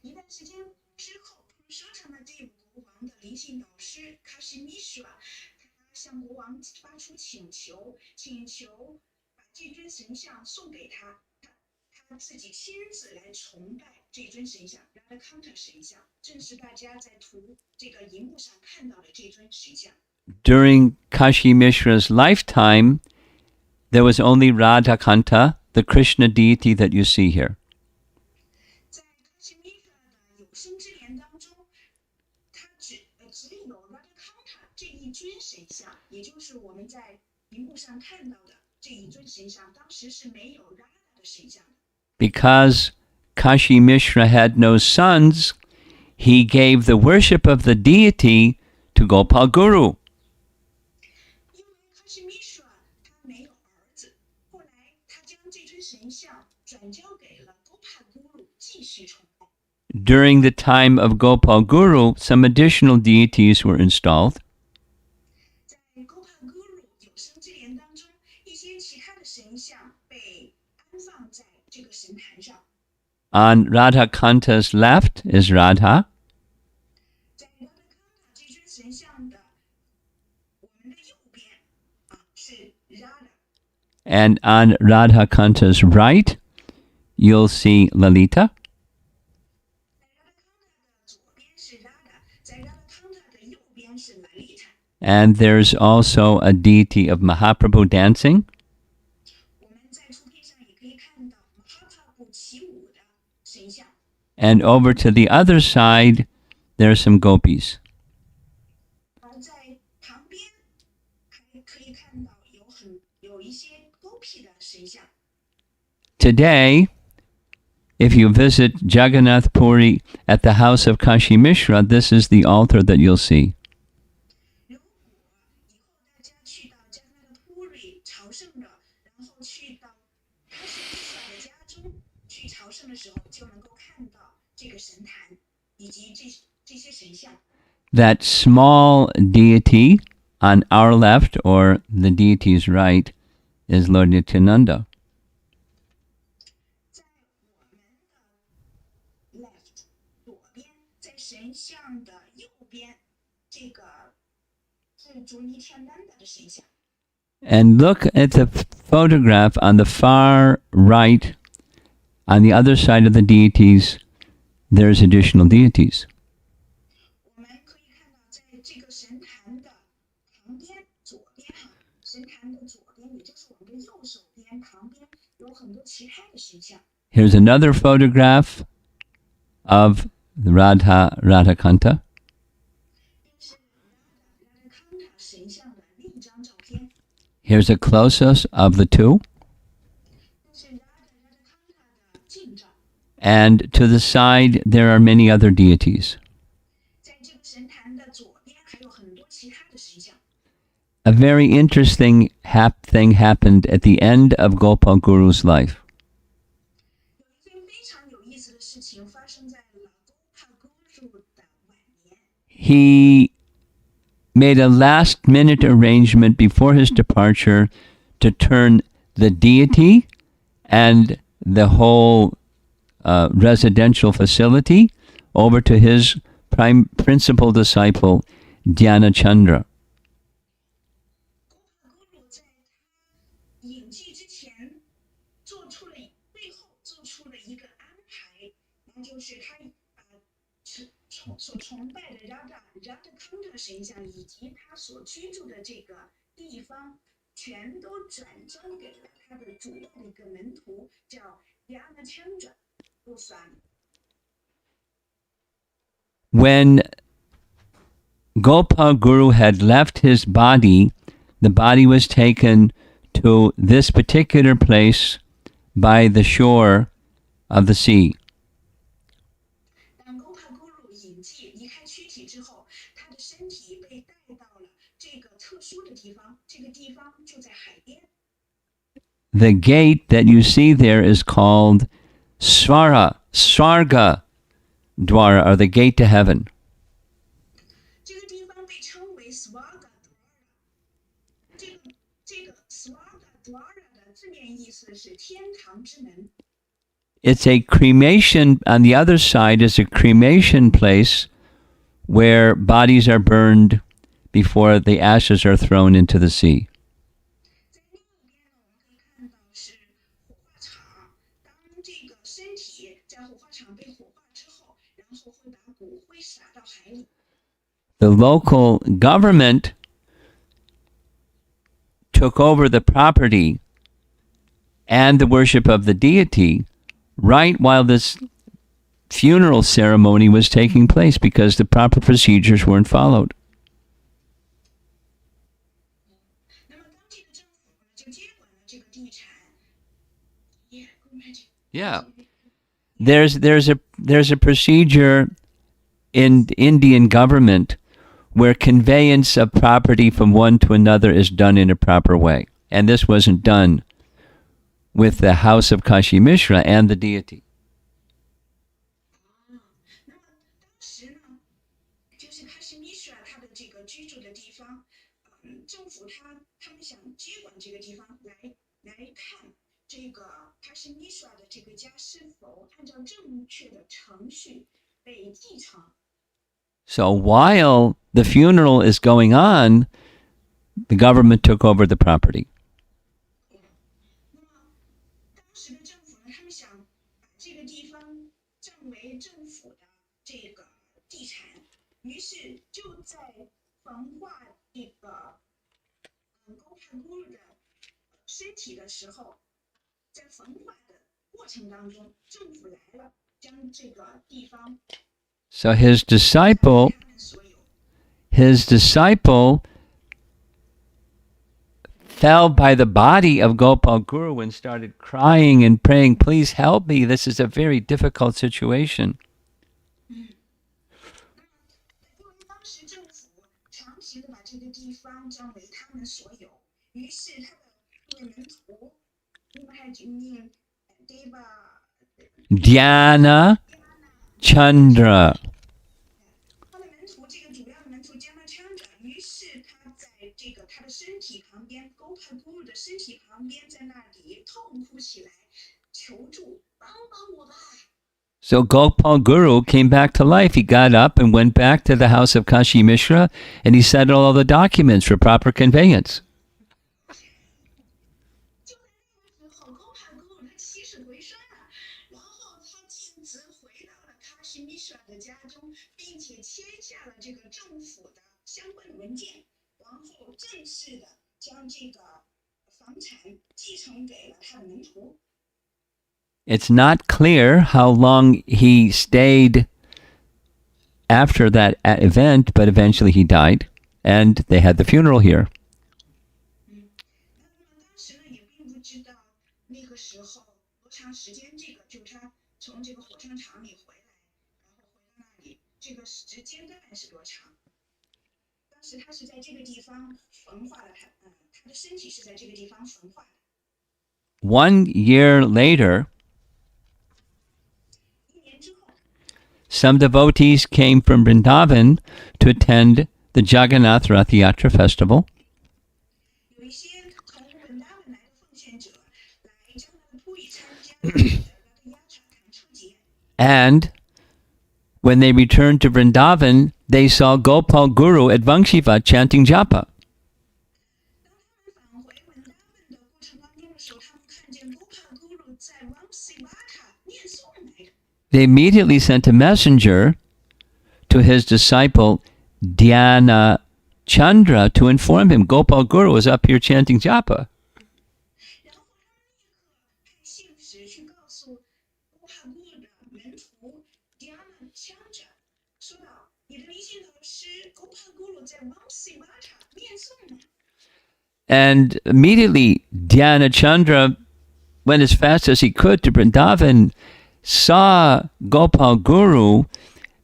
一段时间之后，普鲁舍特曼队伍国王的灵性导师卡西米什他向国王发出请求把这尊神像送给他。他他自己亲自来崇拜这尊神像，Radhakanta 神像，正是大家在这个荧幕上看到的这尊神像。During Kashi Mishra's lifetime, there was only Radhakanta, the Krishna deity that you see here. 在 Kashi Mishra 的有生之年当中，他只有 Radhakanta 这一尊神像，也就是我们在荧幕上看到的这一尊神像，当时是没有 Radha 的神像的。Because Kashi Mishra had no sons, he gave the worship of the deity to Gopal Guru. 因为 Kashi Mishra 他没有儿子，后来他将这尊神像转交给了 Gopal Guru 继续崇拜。During the time of Gopal Guru, some additional deities were installed. 在 Gopal Guru 有生之年当中，一些其他的神像被安放在这个神坛上。On Radhakanta's left is Radha, 在 Radhakanta 这尊神像的我们的右边是 Radha， and on Radhakanta's right, you'll see Lalita. 在 Radhakanta 的左边是 Radha， 在 Radhakanta 的右边是 Lalita。 And there's also a deity of Mahaprabhu dancing. 我们在图片上也可以看到 Mahaprabhu 起舞的神像。 And over to the other side, there are some gopis. 而在旁边还可以看到有一些Gopi的神像。 Today, if you visit Jagannath Puri at the house of Kashi Mishra, this is the altar that you'll see. 如果以后大家去到加拿大普里朝圣的，然后去到卡什米沙的家中去朝圣的时候，就能够看到这个神坛以及这些神像。 That small deity on our left, or the deity's right, is Lord Nityananda. 在我们的 left 左边，在神像的右边，这个是主尼天南的神像。 And look at the photograph on the far right. On the other side of the deities, there's additional deities. 我们可以看到，在这个神坛的旁边，左边神坛的左边，也就是我们的右手边旁边，有很多其他的神像。 Here's another photograph of the Radhakanta. 这是 Radhakanta 神像的另一张照片。 Here's a close-up of the two. 这是 Radhakanta 的近照。 And to the side, there are many other deities. 在这个神坛的左边，还有很多其他的神像。 A very interesting thing happened at the end of Gopal Guru's life. 有一件非常有意思的事情发生在了 Gopal Guru 的晚年。 He made a last-minute arrangement before his departure to turn the deity and the whole residential facility over to his principal disciple, Dyanancandra. Gopal Guru 在他隐迹之前，背后做出了一个安排，那就是他所崇拜的 Radhakanta 神像以及他所居住的这个地方，全都转交给了他的主要的一个门徒，叫 Dyanancandra Goswami。 When Gopal Guru had left his body, the body was taken to this particular place by the shore of the sea. 当 Gopal Guru 隐迹离开躯体之后，他的身体被带到了这个特殊的地方，这个地方就在海边。 The gate that you see there is called Svarga Dwara, or the gate to heaven. 这个地方被称为 Swarga Dwara。这个 Swarga Dwara 的字面意思是天堂之门。 It's a cremation, on the other side is a cremation place where bodies are burned before the ashes are thrown into the sea. 在另一边呢，我们可以看到是火化场。当这在火化场被火化之后，然后会把骨灰撒到海里。The local government took over the property and the worship of the deity right while this funeral ceremony was taking place because the proper procedures weren't followed. 那么当地的政府呢，就接管了这个地产。Yeah. There's a procedure in Indian government where conveyance of property from one to another is done in a proper way. And this wasn't done with the house of Kashi Mishra and the deity. 那么当时呢，就是卡什米什他的这个居住的地方，政府他们想接管这个地方来看这个卡什米什的这个家是否按照正确的程序被继承。So while the funeral is going on, the government took over the property. 那么当时的政府呢，他们想把这个地方占为政府的这个地产，于是就在焚化这个高帕咕噜的尸体的时候，在焚化的过程当中，政府来了，将这个地方 So his disciple fell by the body of Gopal Guru and started crying and praying, please help me. This is a very difficult situation. 因为当时政府长期的把这个地方占为他们所有，于是他的这位门徒，我们还念 Dyanancandra. 他的门徒，这个主要的门徒 Dyanancandra， 于是他在这个他的身体旁边，高帕咕噜的身体旁边，在那里痛哭起来，求助，帮帮我吧。So Gopal Guru came back to life. He got up and went back to the house of Kashi Mishra and he settled all the documents for proper conveyance. 就在那个时候，高帕咕噜他起死回生了，然后他径直回到了卡西米什的家中，并且签下了这个政府的相关的文件，然后正式的将这个房产继承给了他的门徒。It's not clear how long he stayed after that event, but eventually he died, and they had the funeral here. 那么当时呢，也并不知道那个时候多长时间，这个就是他从这个火葬场里回来，然后回到那里，这个时间段是多长？当时他是在这个地方焚化了他的身体是在这个地方焚化的。 1 year later, 1年之后， some devotees came from Vrindavan to attend the Jagannath Rath Yatra festival. 有一些从文达文来的奉献者来将他的铺以参加的压场坦彻节。 And when they returned to Vrindavan, they saw Gopal Guru at Vangshiva chanting japa. 当他们返回文达文的过程当中的时候，他们看见高帕咕噜在王西瓦塔念诵来着。 They immediately sent a messenger to his disciple Dyanancandra to inform him Gopal Guru was up here chanting japa. 然后他们立刻派信使去告诉高帕咕噜的门徒迪安娜枪着，说道：“你的离心导师高帕咕噜在王西瓦塔念诵呢。” And immediately Dyanancandra went as fast as he could to Vrindavan, saw Gopal Guru,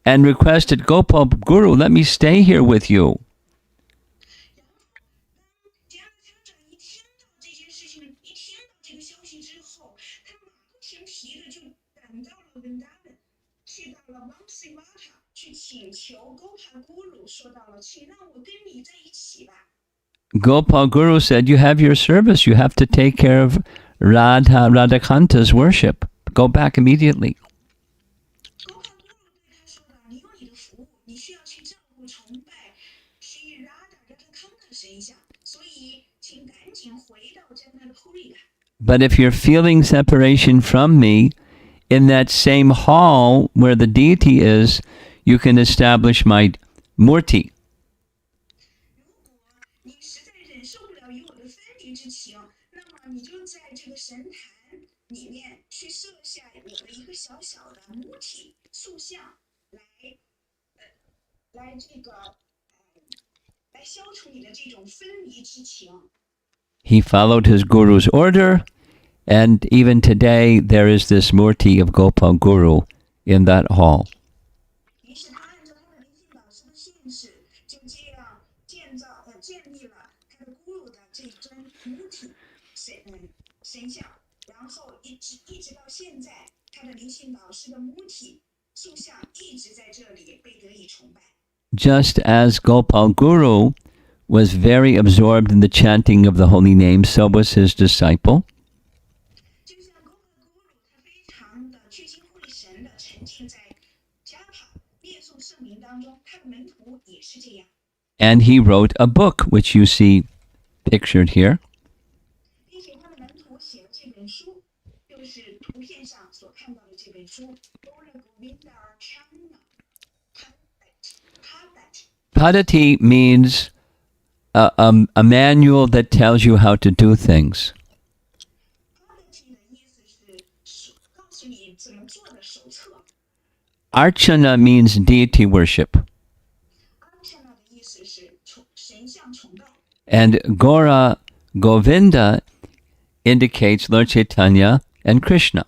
and requested, Gopal Guru, let me stay here with you. 然后，当迪安娜枪着一听到这件事情，一听到这个消息之后，他马不停蹄的就赶到了文达文，去到了王西瓦塔，去请求高帕咕噜，说到了，请让我跟你在一起吧。 Gopal Guru said, you have your service. You have to take care of Radhakanta's worship. Go back immediately. 高帕咕噜对他说道：“你有你的服务，你需要去照顾、崇拜去拉康的神像，所以请赶紧回到加纳的库里吧。” But if you're feeling separation from me, in that same hall where the deity is, you can establish my murti. 你实在忍受不了与我的分离之情，那么你就在这个神坛里面去设下我的一个小小的母体塑像，来消除你的这种分离之情。He followed his guru's order, and even today there is this murti of Gopal Guru in that hall. 于是他按照他的灵性导师的训示，就这样建立了他的 guru 的这尊母体神像，然后一直到现在，他的灵性导师的母体塑像一直在这里被得以崇拜。Just as Gopal Guru was very absorbed in the chanting of the holy name, so was his disciple. 就像 Gopal Guru 他非常的确信会神的沉浸在加帕念诵圣名当中，他的门徒也是这样。And he wrote a book, which you see pictured here. 并且他的门徒写了这本书，就是图片上所看到的这本书。Padati means a manual that tells you how to do things. Archana means deity worship. And Gora Govinda indicates Lord Chaitanya and Krishna.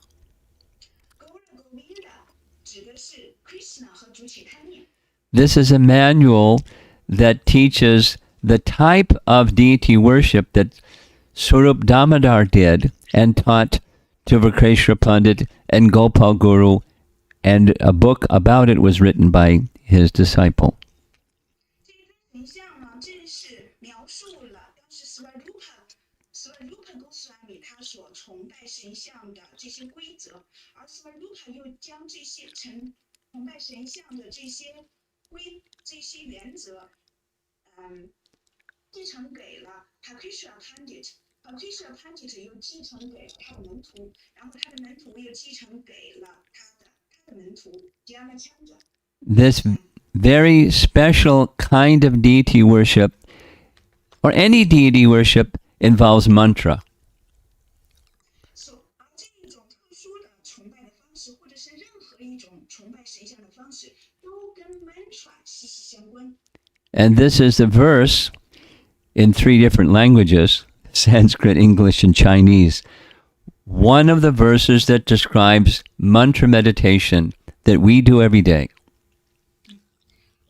This is a manual that teaches the type of deity worship that Swarup Damodar did and taught to Vakreshwar Pandit and Gopal Guru, and a book about it was written by his disciple. Goswami 他所崇拜神像的这些规则，而 Svarupa 又将这些崇拜神像的这些原则，继承给了 Pakrishra Pandit。Pakrishra Pandit 又继承给了他的门徒，然后他的门徒又继承给了他的门徒 Dyanancandra。 This very special kind of deity worship, or any deity worship, involves mantra. 而这种特殊的崇拜的方式，或者是任何一种崇拜神像的方式，都跟 mantra 息息相关。And this is a verse in 3 different languages, Sanskrit, English, and Chinese. One of the verses that describes mantra meditation that we do every day.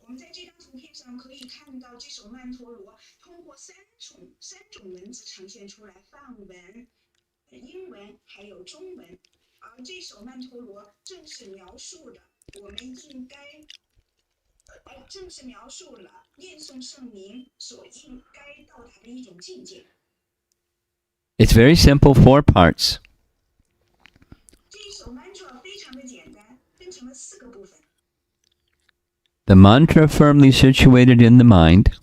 我们在这张图片上可以看到这首曼陀罗通过三种文字呈现出来，梵文、英文还有中文。而这首曼陀罗正是描述了我们应该，正是描述了念诵圣名所应该到达的一种境界。It's very simple, 4 parts. 这一首 mantra 非常的简单，分成了4个部分。The mantra firmly situated in the mind.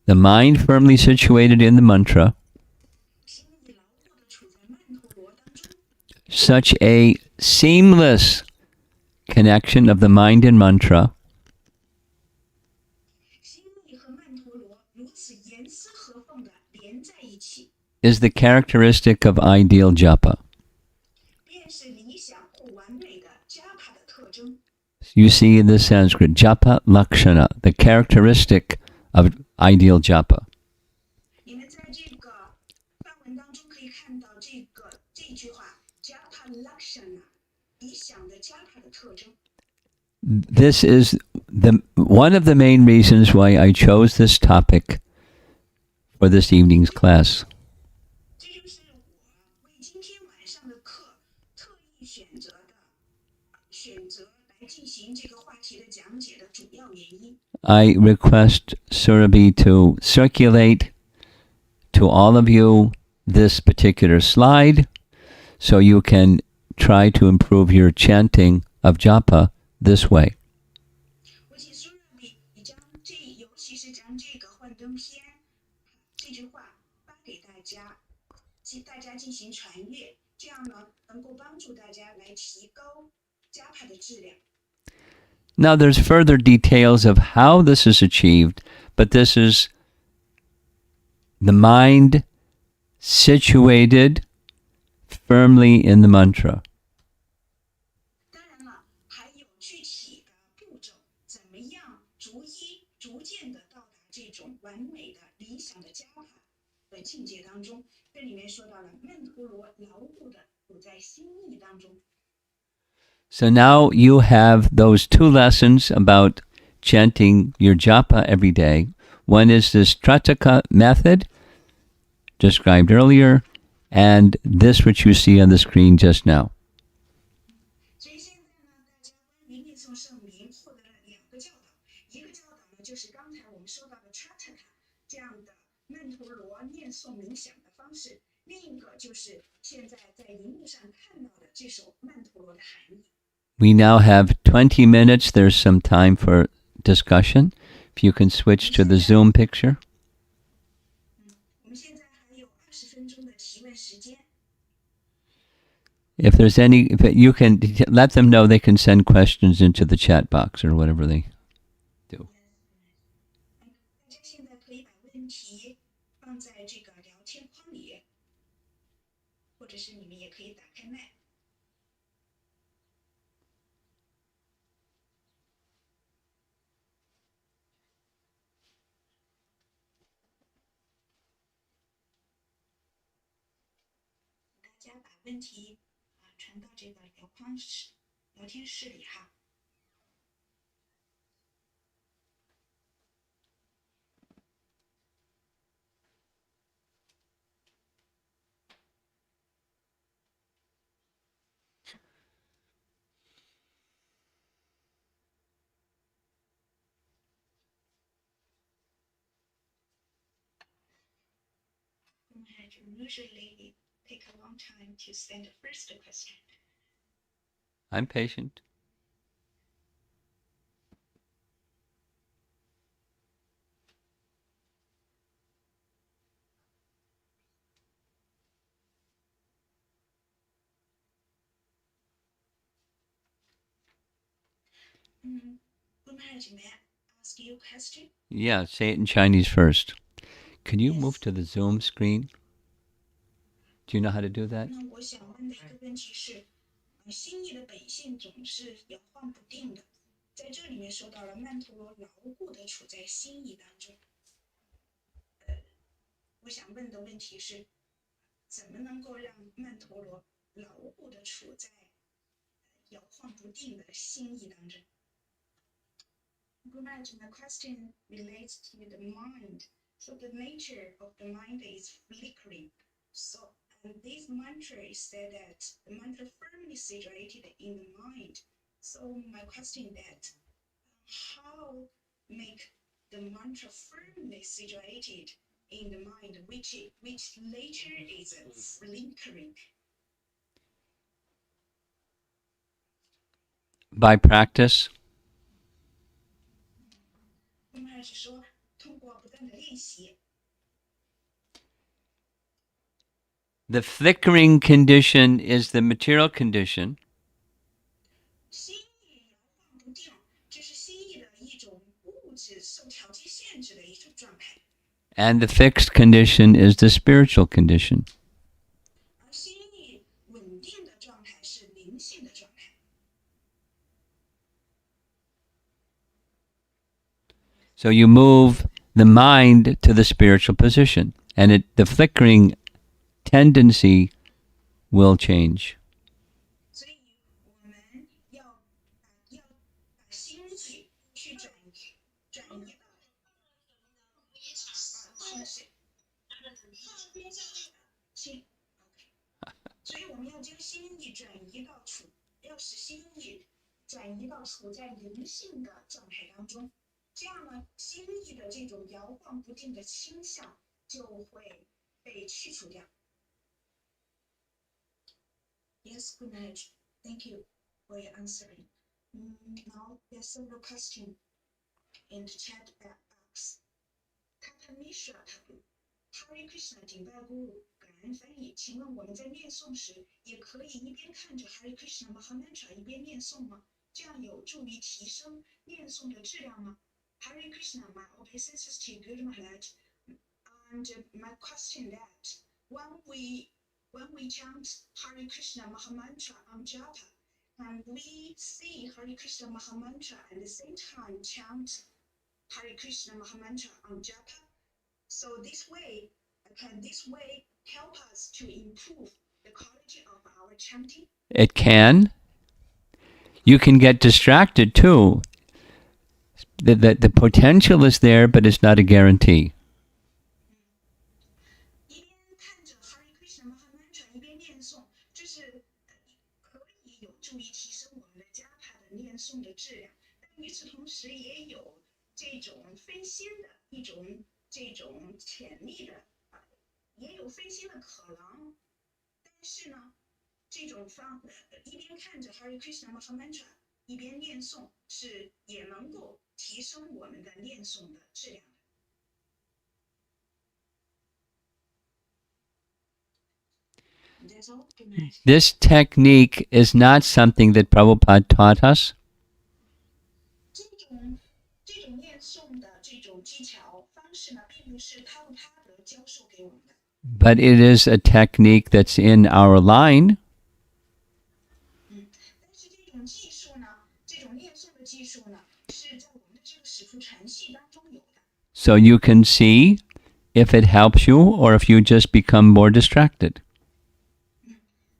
The mind firmly situated in the mantra. Such a seamless connection of the mind and mantra is the characteristic of ideal japa. You see in the Sanskrit, japa lakshana, the characteristic of ideal japa. This is one of the main reasons why I chose this topic for this evening's class. I request Surabhi to circulate to all of you this particular slide so you can try to improve your chanting of japa this way. 业，这样呢能够帮助大家来提高加帕的质量。Now there's further details of how this is achieved, but this is the mind situated firmly in the mantra. 当然了，还有具体的步骤，怎么样逐渐的到达这种完美的理想的加帕的境界当中。这里面说到了曼陀罗牢固的处在心意当中。So now you have those two lessons about chanting your japa every day. One is this Trataka method described earlier, and this which you see on the screen just now. 所以现在呢，大家关于念诵圣名获得了2个教导，一个教导呢就是刚才我们说到的 Trataka 这样的曼陀罗念诵冥想的方式，另一个就是现在在荧幕上看到的这首曼陀罗的含义。We now have 20 minutes. There's some time for discussion. If you can switch to the Zoom picture. 我们现在还有20分钟的提问时间。If there's any, if you can let them know they can send questions into the chat box or whatever they do. 大家现在可以把问题放在这个聊天框里，或者是你们也可以打开麦。大家把问题传到这个聊天室里哈。Usually take a long time to send the first question. I'm patient. Maharaj, may I ask you a question? Yeah, say it in Chinese first. Can you Yes. move to the Zoom screen? Do you know how to do that? 那我想问的一个问题是，心意的本性总是摇晃不定的，在这里面说到了曼陀罗牢固的处在心意当中。我想问的问题是，怎么能够让曼陀罗牢固的处在摇晃不定的心意当中？Gopala, my question relates to the mind. So the nature of the mind is flickering. So and this mantra is said that the mantra firmly situated in the mind. So my question is that how make the mantra firmly situated in the mind, which later is flickering? By practice. 我们还是说通过不断的练习。The flickering condition is the material condition. 心意摇晃不定，这是心意的一种物质受条件限制的一种状态。And the fixed condition is the spiritual condition. 而心意稳定的状态是灵性的状态。So you move the mind to the spiritual position, and the flickering tendency will change. 所以我们要把心意去转移到所以我们要将心意转移到要使心意转移到处在灵性的状态当中。这样呢，心意的这种摇晃不定的倾向就会被去除掉。Yes, good night. Thank you for your answering. Now there's several questions in the chat box. Tata Mishra Thakur, Hare Krishna 顶拜 Guru 感文翻译，请问我们在念诵时，也可以一边看着 Hare Krishna Mahamantra 一边念诵吗？这样有助于提升念诵的质量吗？ Hare Krishna, my obeisances to Guru Maharaj. And my question that when we chant Hare Krishna Mahamantra on Japa, and we see Hare Krishna Mahamantra at the same time chant Hare Krishna Mahamantra on Japa. So this way help us to improve the quality of our chanting? It can. You can get distracted too. The potential is there, but it's not a guarantee. 一边看着 Hare Krishna Mahamantra 一边念诵，这是可以有助于提升我们的加帕的念诵的质量，但与此同时也有这种分心的这种潜力的，也有分心的可能。但是呢，这种一边看着 Hare Krishna Mahamantra 一边念诵，是也能够提升我们的念诵的质量的。That's all. This technique is not something that Prabhupada taught us. 这种念诵的这种技巧方式呢，并不是他的教授给我们的。But it is a technique that's in our line. 但是这种技术呢，这种念诵的技术呢，是在我们的这个使徒传系当中有的。So you can see if it helps you or if you just become more distracted.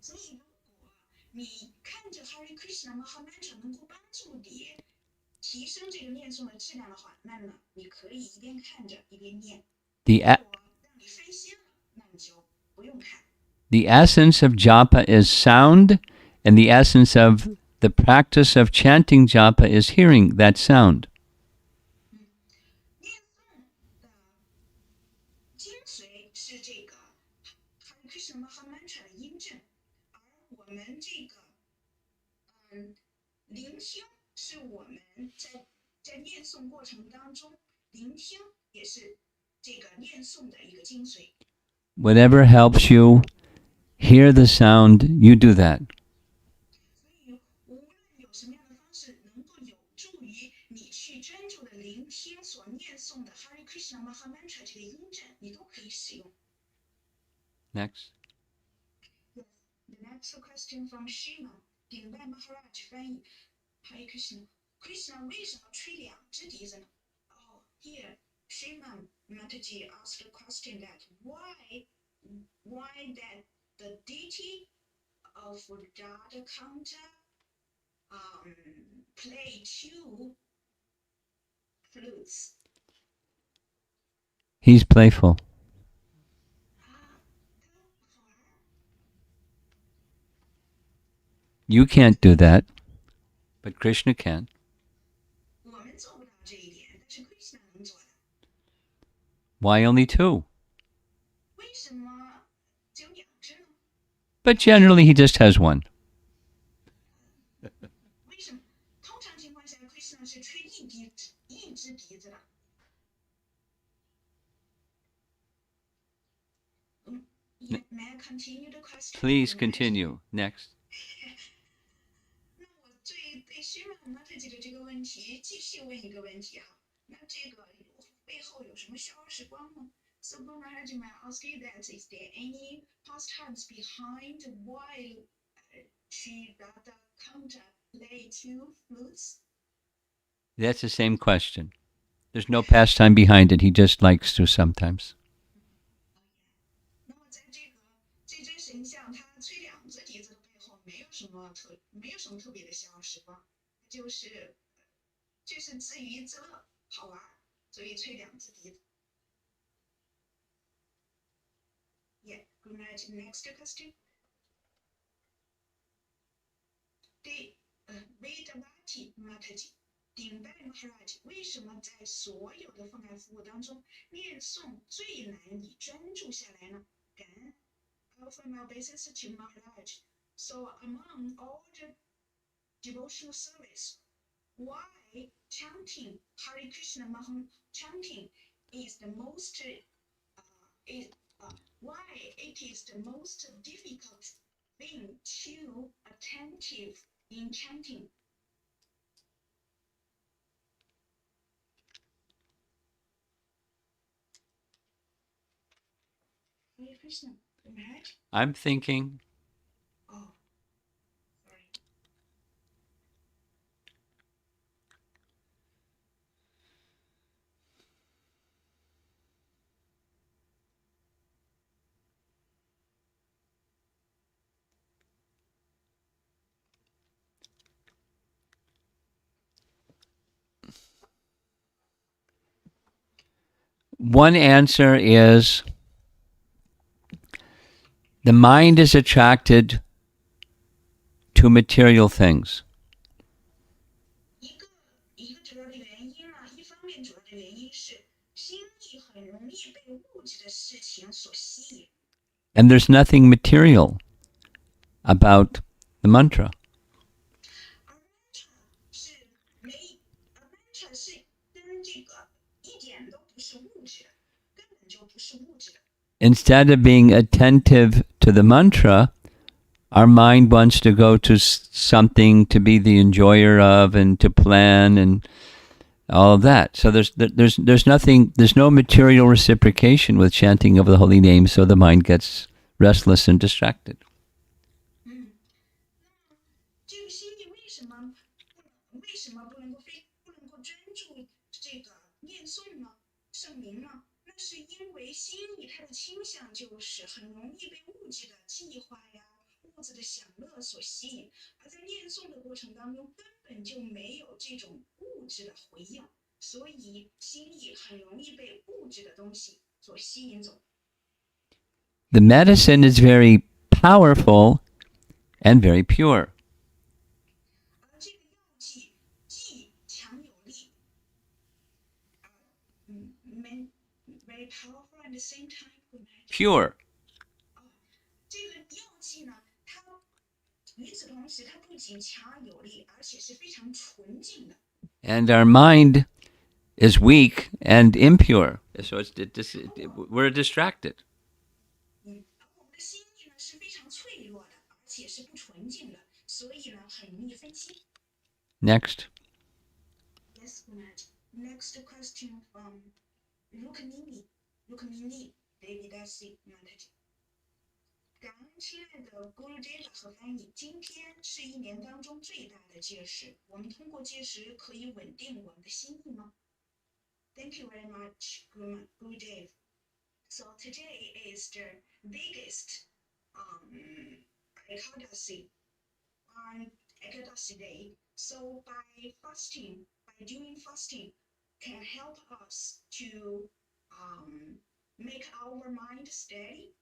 所以如果你看着 Hare Krishna Mahamantra 能够帮助你提升这个念诵的质量的话，那么你可以一边看着一边念。如果让你分心了，那你就不用看。The essence of japa is sound, and the essence of the practice of chanting japa is hearing that sound. 念诵的精髓是这个 Hare Krishna Mahamantra 的音正，而我们这个聆听是我们在念诵过程当中，聆听也是这个念诵的一个精髓。Whatever helps you hear the sound, you do that. 所以无论有什么样的方式能够有助于你去专注的聆听所念诵的 Hare Krishna Mahamantra 这个音正，你都可以使用。Next. Yes, the next question from Shima, 顶拜 Maharaj 翻译 Hare Krishna. Krishna 为什么吹两只笛子呢？ Oh, here Shima Mataji asked a question that why that the deity of Dyanancandra play two flutes. He's playful. You can't do that, but Krishna can. 我们做不到这一点，但是 Krishna 能做到。Why only two? 为什么只有两只呢？ But generally, he just has one. 为什么？通常情况下 ，Krishna 是吹一只笛子的。May I continue the question? Please continue. Next. 那我对虚满呢自己的这个问题继续问一个问题哈，那这个背后有什么消时光呢 ？So Maharaj, may I ask you that is there any pastimes behind why Sri Dyanancandra play two flutes? That's the same question. There's no pastime behind it. He just likes to sometimes. 那么在这尊神像他吹两只笛子的背后，没有什么特别的消时光，就是自娱自乐，好玩，所以吹两只笛子。Yeah, good night. Next question. Vedavati Mataji, 顶拜 Maharaj 为什么在所有的奉爱服务当中，念诵最难以专注下来呢？感恩 I offer my obeisance to Maharaj. So among all the devotional service, why chanting Hare Krishna Chanting is the most why it is the most difficult thing to attentive in chanting. Hare Krishna, Maharaj. I'm thinking. Oh, sorry. One answer is the mind is attracted to material things. 一个主要的原因呢，一方面主要的原因是心意很容易被物质的事情所吸引。 And there's nothing material about the mantra. 而 mantra 是跟这个一点都不是物质的，根本就不是物质的。 Instead of being attentive to the mantra, our mind wants to go to something to be the enjoyer of and to plan and all of that. So there's nothing, there's no material reciprocation with chanting of the holy name, so the mind gets restless and distracted. 这个心意为什么不能够专注这个念诵呢？圣名呢？那是因为心意它的倾向就是很容易被物质的计划呀、物质的享乐所吸引，而在念诵的过程当中根本就没有这种物质的回应，所以心意很容易被物质的东西所吸引走。 The medicine is very powerful and very pure. 而这个药剂既强有力，very powerful at the same time. Pure. 这个药剂呢，它与此同时，它不仅强有力，而且是非常纯净的。 And our mind is weak and impure. So we're distracted. 而我们的心意呢是非常脆弱的，而且是不纯净的，所以呢很容易分心。 Next. Yes, Matt. Next question from Rukmini Devidasi Mataji. 感恩亲爱的 Gurudeva 和翻译，今天是一年当中最大的戒时，我们通过戒时可以稳定我们的心意吗？ Thank you very much, Gurudev. So today is the biggest Ekadasi day. So by doing fasting, can help us to make our mind steady.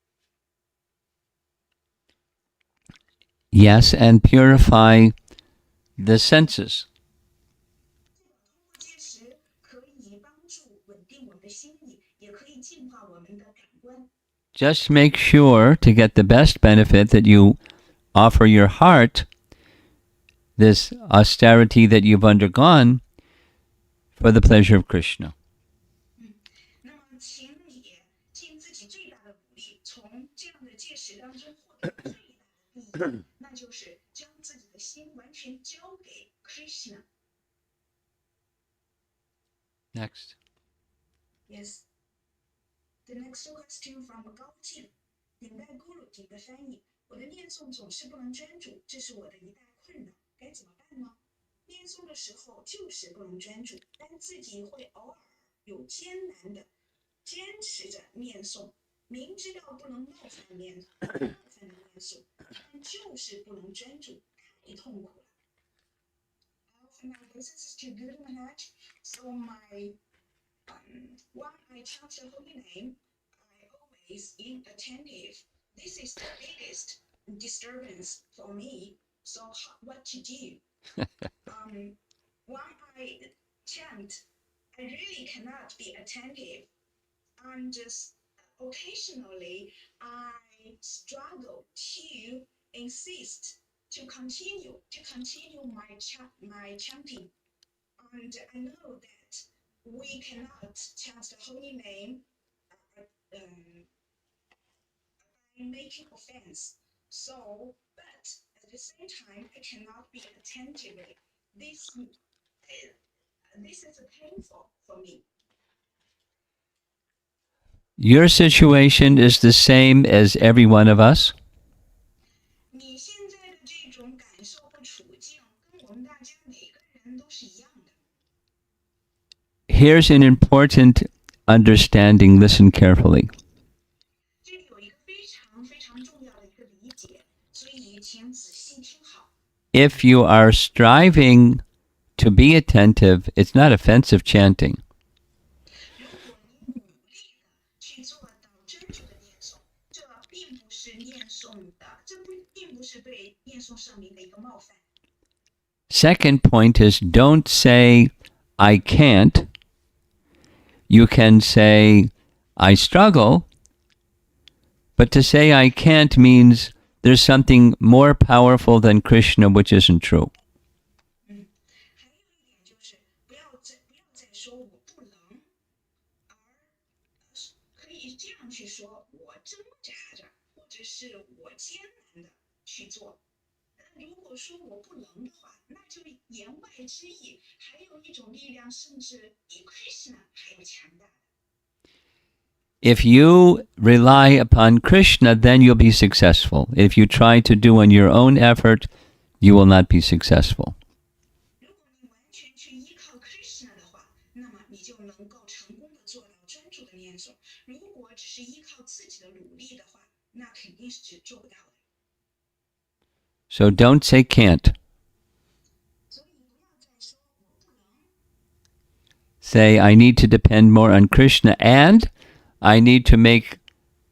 Yes, and purify the senses. 通过戒时可以帮助稳定我们的心意，也可以净化我们的感官。 Just make sure to get the best benefit that you offer your heart this austerity that you've undergone for the pleasure of Krishna. 那么，请你尽自己最大的努力，从这样的戒时当中获得最大的利益，那就是将自己的心完全交给 Krishna。 Next. Yes. The next question from 高静，顶戴 Guru 顶的翻译。我的念诵总是不能专注，这是我的一大困扰，该怎么办呢？念诵的时候就是不能专注，但自己会偶尔有艰难的坚持着念诵，明知道不能冒犯的念诵，但就是不能专注，太痛苦了。My business is too good, Maharaj. So when I chant the holy name, I always inattentive. This is the biggest disturbance for me. So what to do? When I chant, I really cannot be attentive, and just occasionally I struggle to insist to continue my chanting, and I know that we cannot chant the holy name by making offense. So, but at the same time, I cannot be attentively. This is painful for me. Your situation is the same as every one of us. 你现在的这种感受和处境，跟我们大家每个人都是一样的。Here's an important understanding. Listen carefully. 这里有一个非常非常重要的一个理解，所以请仔细听好。If you are striving to be attentive, it's not offensive chanting. 如果你努力的去做到专注的念诵，这并不是念诵的，并不是对念诵圣名的一个冒犯。Second point is don't say, I can't. You can say, I struggle. But to say I can't means there's something more powerful than Krishna, which isn't true. 还有一点就是不要再说我不能，而可以这样去说，我挣扎着，或者是我艰难的去做。如果说我不能的话，那就言外之意，还有一种力量，甚至比 Krishna 还要强大的。If you rely upon Krishna, then you'll be successful. If you try to do on your own effort, you will not be successful. 如果你完全去依靠 Krishna 的话，那么你就能够成功的做到专注的念诵。如果只是依靠自己的努力的话，那肯定是做不到的。So don't say can't. 所以不要再说我不能。Say, I need to depend more on Krishna and I need to make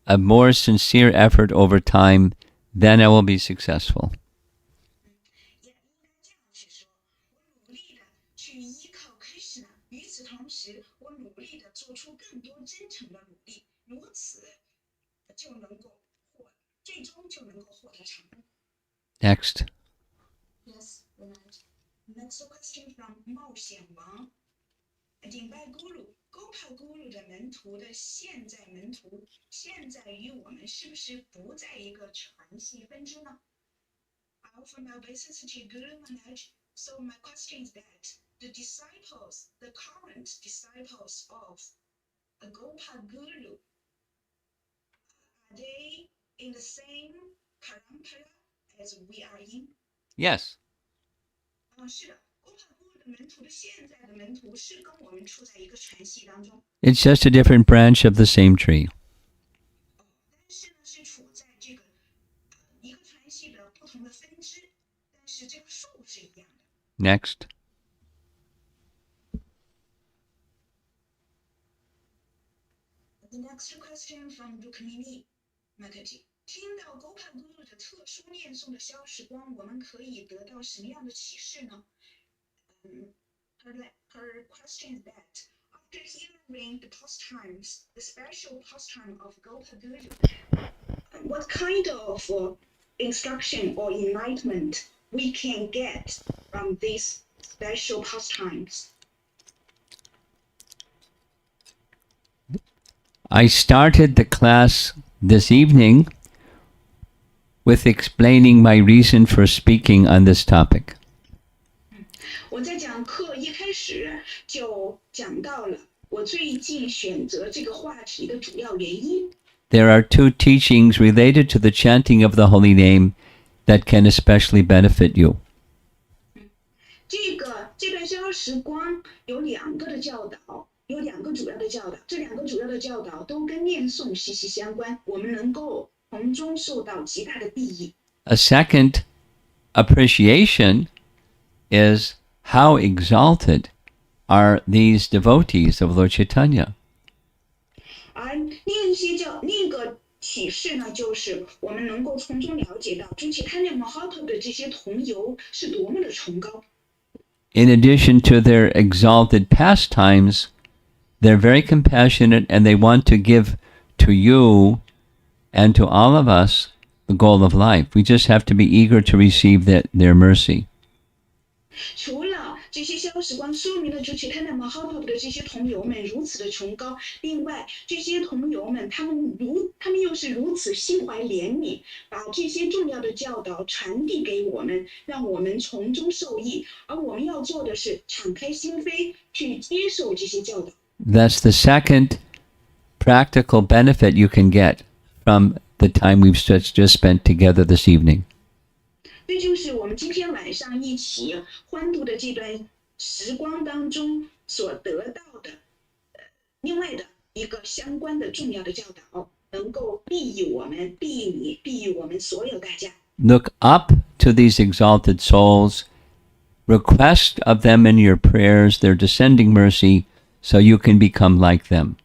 a more sincere effort over time, then I will be successful. 也应该这样去说，我努力的去依靠 Krishna，与此同时，我努力的做出更多真诚的努力，如此就能够最终就能够获得成功。Next. Yes, right. Next question from 冒险王。顶拜咕噜，Gopala Guru 的门徒的现在门徒，现在与我们是不是不在一个传系分支呢？ I offer my obeisance to Guru Maharaj. So my question is that the disciples, the current disciples of Gopala Guru, are they in the same parampara as we are in? Yes. 是的。Gopala Guru 的门徒的现在的门徒是跟我们处在一个传系当中。 It's just a different branch of the same tree. 但是呢，是处在这个一个传系的不同的分支，但是这个树是一样的。Next. The next question from Rukmini Mataji. 听到 Gopala Guru 的特殊念诵的消时光，我们可以得到什么样的启示呢？ Her question is that after hearing the pastimes, the special pastime of Gopala Guru, what kind of instruction or enlightenment we can get from these special pastimes? I started the class this evening with explaining my reason for speaking on this topic. 我在讲课一开始就讲到了我最近选择这个话题的主要原因。There are two teachings related to the chanting of the holy name that can especially benefit you. 这段消时光有两个的教导，有两个主要的教导，这两个主要的教导都跟念诵息息相关，我们能够从中受到极大的裨益。A second appreciation is how exalted are these devotees of Lord Chaitanya. 而另一个启示呢，就是我们能够从中了解到主Chaitanya Mahaprabhu 的这些同游是多么的崇高。In addition to their exalted pastimes, they're very compassionate and they want to give to you and to all of us the goal of life. We just have to be eager to receive their mercy. 除了这些消时光说明了主切他那么 Hop 的这些同友们如此的崇高。另外，这些同友们他们又是如此心怀怜悯，把这些重要的教导传递给我们，让我们从中受益。而我们要做的是敞开心扉去接受这些教导。That's the second practical benefit you can get from the time we've just spent together this evening. 这就是我们今天晚上一起欢度的这段时光当中所得到的另外的一个相关的重要的教导，能够裨益我们，裨益你，裨益我们所有大家。Look up to these exalted souls, request of them in your prayers their descending mercy, so you can become like them.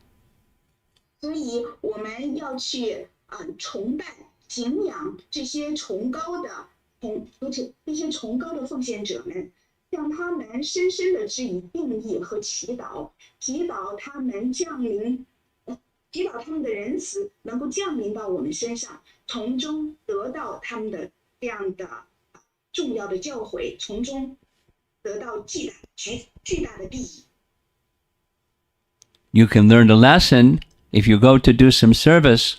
所以我们要去崇拜、敬仰这些崇高的奉献者们，向他们深深的致以敬意和祈祷，祈祷他们的仁慈能够降临到我们身上，从中得到他们的这样的重要的教诲，从中得到巨大的裨益。You can learn a lesson if you go to do some service.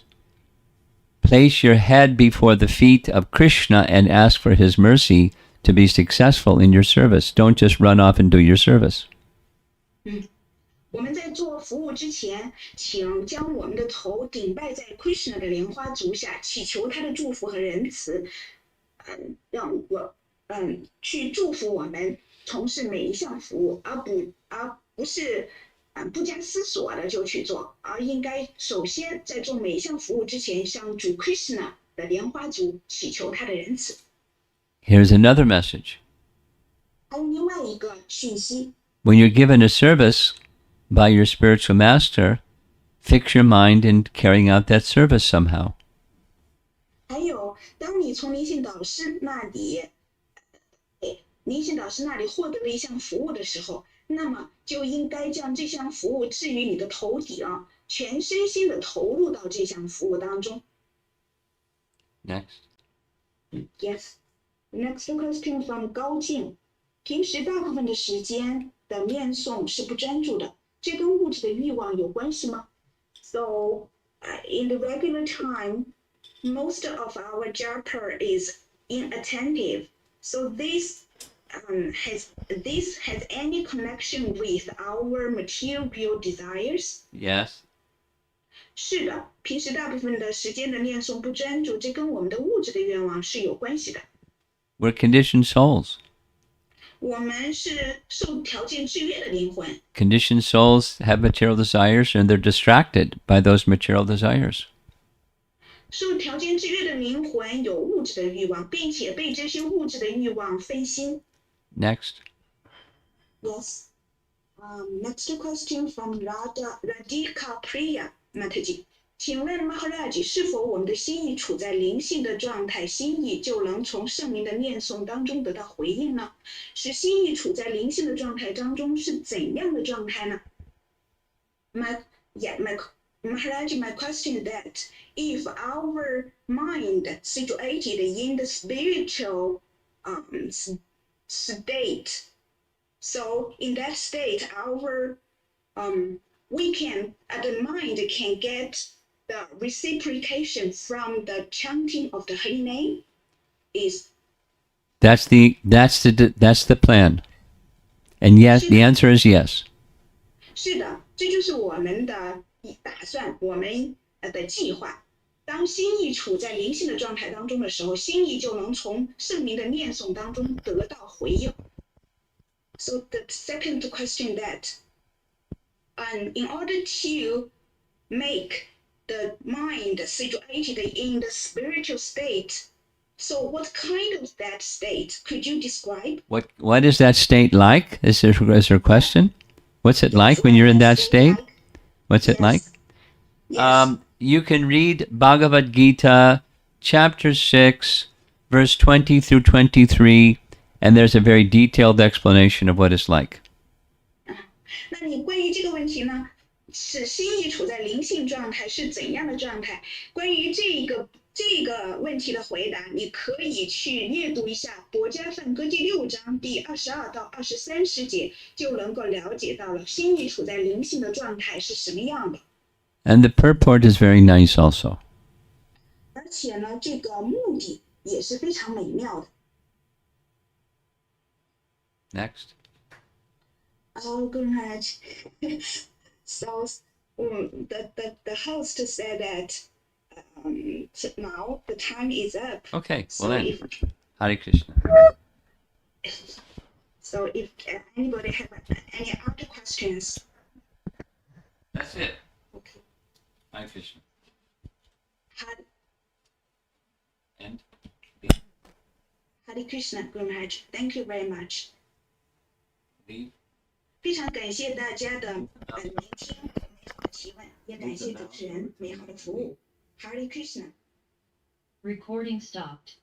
Place your head before the feet of Krishna and ask for his mercy to be successful in your service. Don't just run off and do your service. 我们在做服务之前，请将我们的头顶拜在 Krishna 的莲花足下，祈求他的祝福和仁慈，让我去祝福我们从事每一项服务，而不是不加思索的就去做，而应该首先在做每一项服务之前，向主 Krishna 的莲花足祈求他的仁慈。Here's another message. 还有另外一个讯息。When you're given a service by your spiritual master, fix your mind in carrying out that service somehow. 还有，当你从灵性导师那里获得了一项服务的时候，那么就应该将这项服务置于你的头顶，全身心的投入到这项服务当中。Next. Yes. Next question from 高静。平时大部分的时间的念诵是不专注的，这跟物质的欲望有关系吗？ So, in the regular time, most of our japa is inattentive. So this has any connection with our material desires? Yes. 是的，平时大部分的时间的念诵不专注，这跟我们的物质的愿望是有关系的。We're conditioned souls. 我们是受条件制约的灵魂。Conditioned souls have material desires and they're distracted by those material desires. 受条件制约的灵魂有物质的欲望，并且被这些物质的欲望分心。Next. Yes. Next question from Radhika Priya Mataji. 请问 Maharaj 是否我们的心意处在灵性的状态，心意就能从圣明的念诵当中得到回应呢？使心意处在灵性的状态当中是怎样的状态呢？ Maharaj, my question is that if our mind situated in the spiritual state, so in that state, the mind can get the reciprocation from the chanting of the Holy Name. That's the plan. And yes, the answer is yes. 是的，这就是我们的打算，我们的计划。当心意处在灵性的状态当中的时候，心意就能从圣明的念诵当中得到回应。So the second question that, in order to make the mind situated in the spiritual state, so what kind of that state could you describe? What is that state like? Is there a question? What's it like when you're in that state? What's it like? Yes. You can read Bhagavad Gita, chapter 6, verse 20 through 23, and there's a very detailed explanation of what it's like. 那你关于这个问题呢，使心意处在灵性状态是怎样的状态？关于这个这个问题的回答，你可以去阅读一下《博家梵歌》第6章第22到23节，就能够了解到了心里处在灵性的状态是什么样的。And the purport is very nice also. 而且呢，这个目的也是非常美妙的。Next. Oh, good. So the host said that now the time is up. Okay, So well then, if, Hare Krishna. so if anybody have any other questions, That's it. okay. Hare Krishna. And Hare Krishna, Guru Maharaj. Thank you very much. leave. 非常感谢大家的聆听和美好的提问，也感谢主持人美好的服务。Hare Krishna. Recording stopped.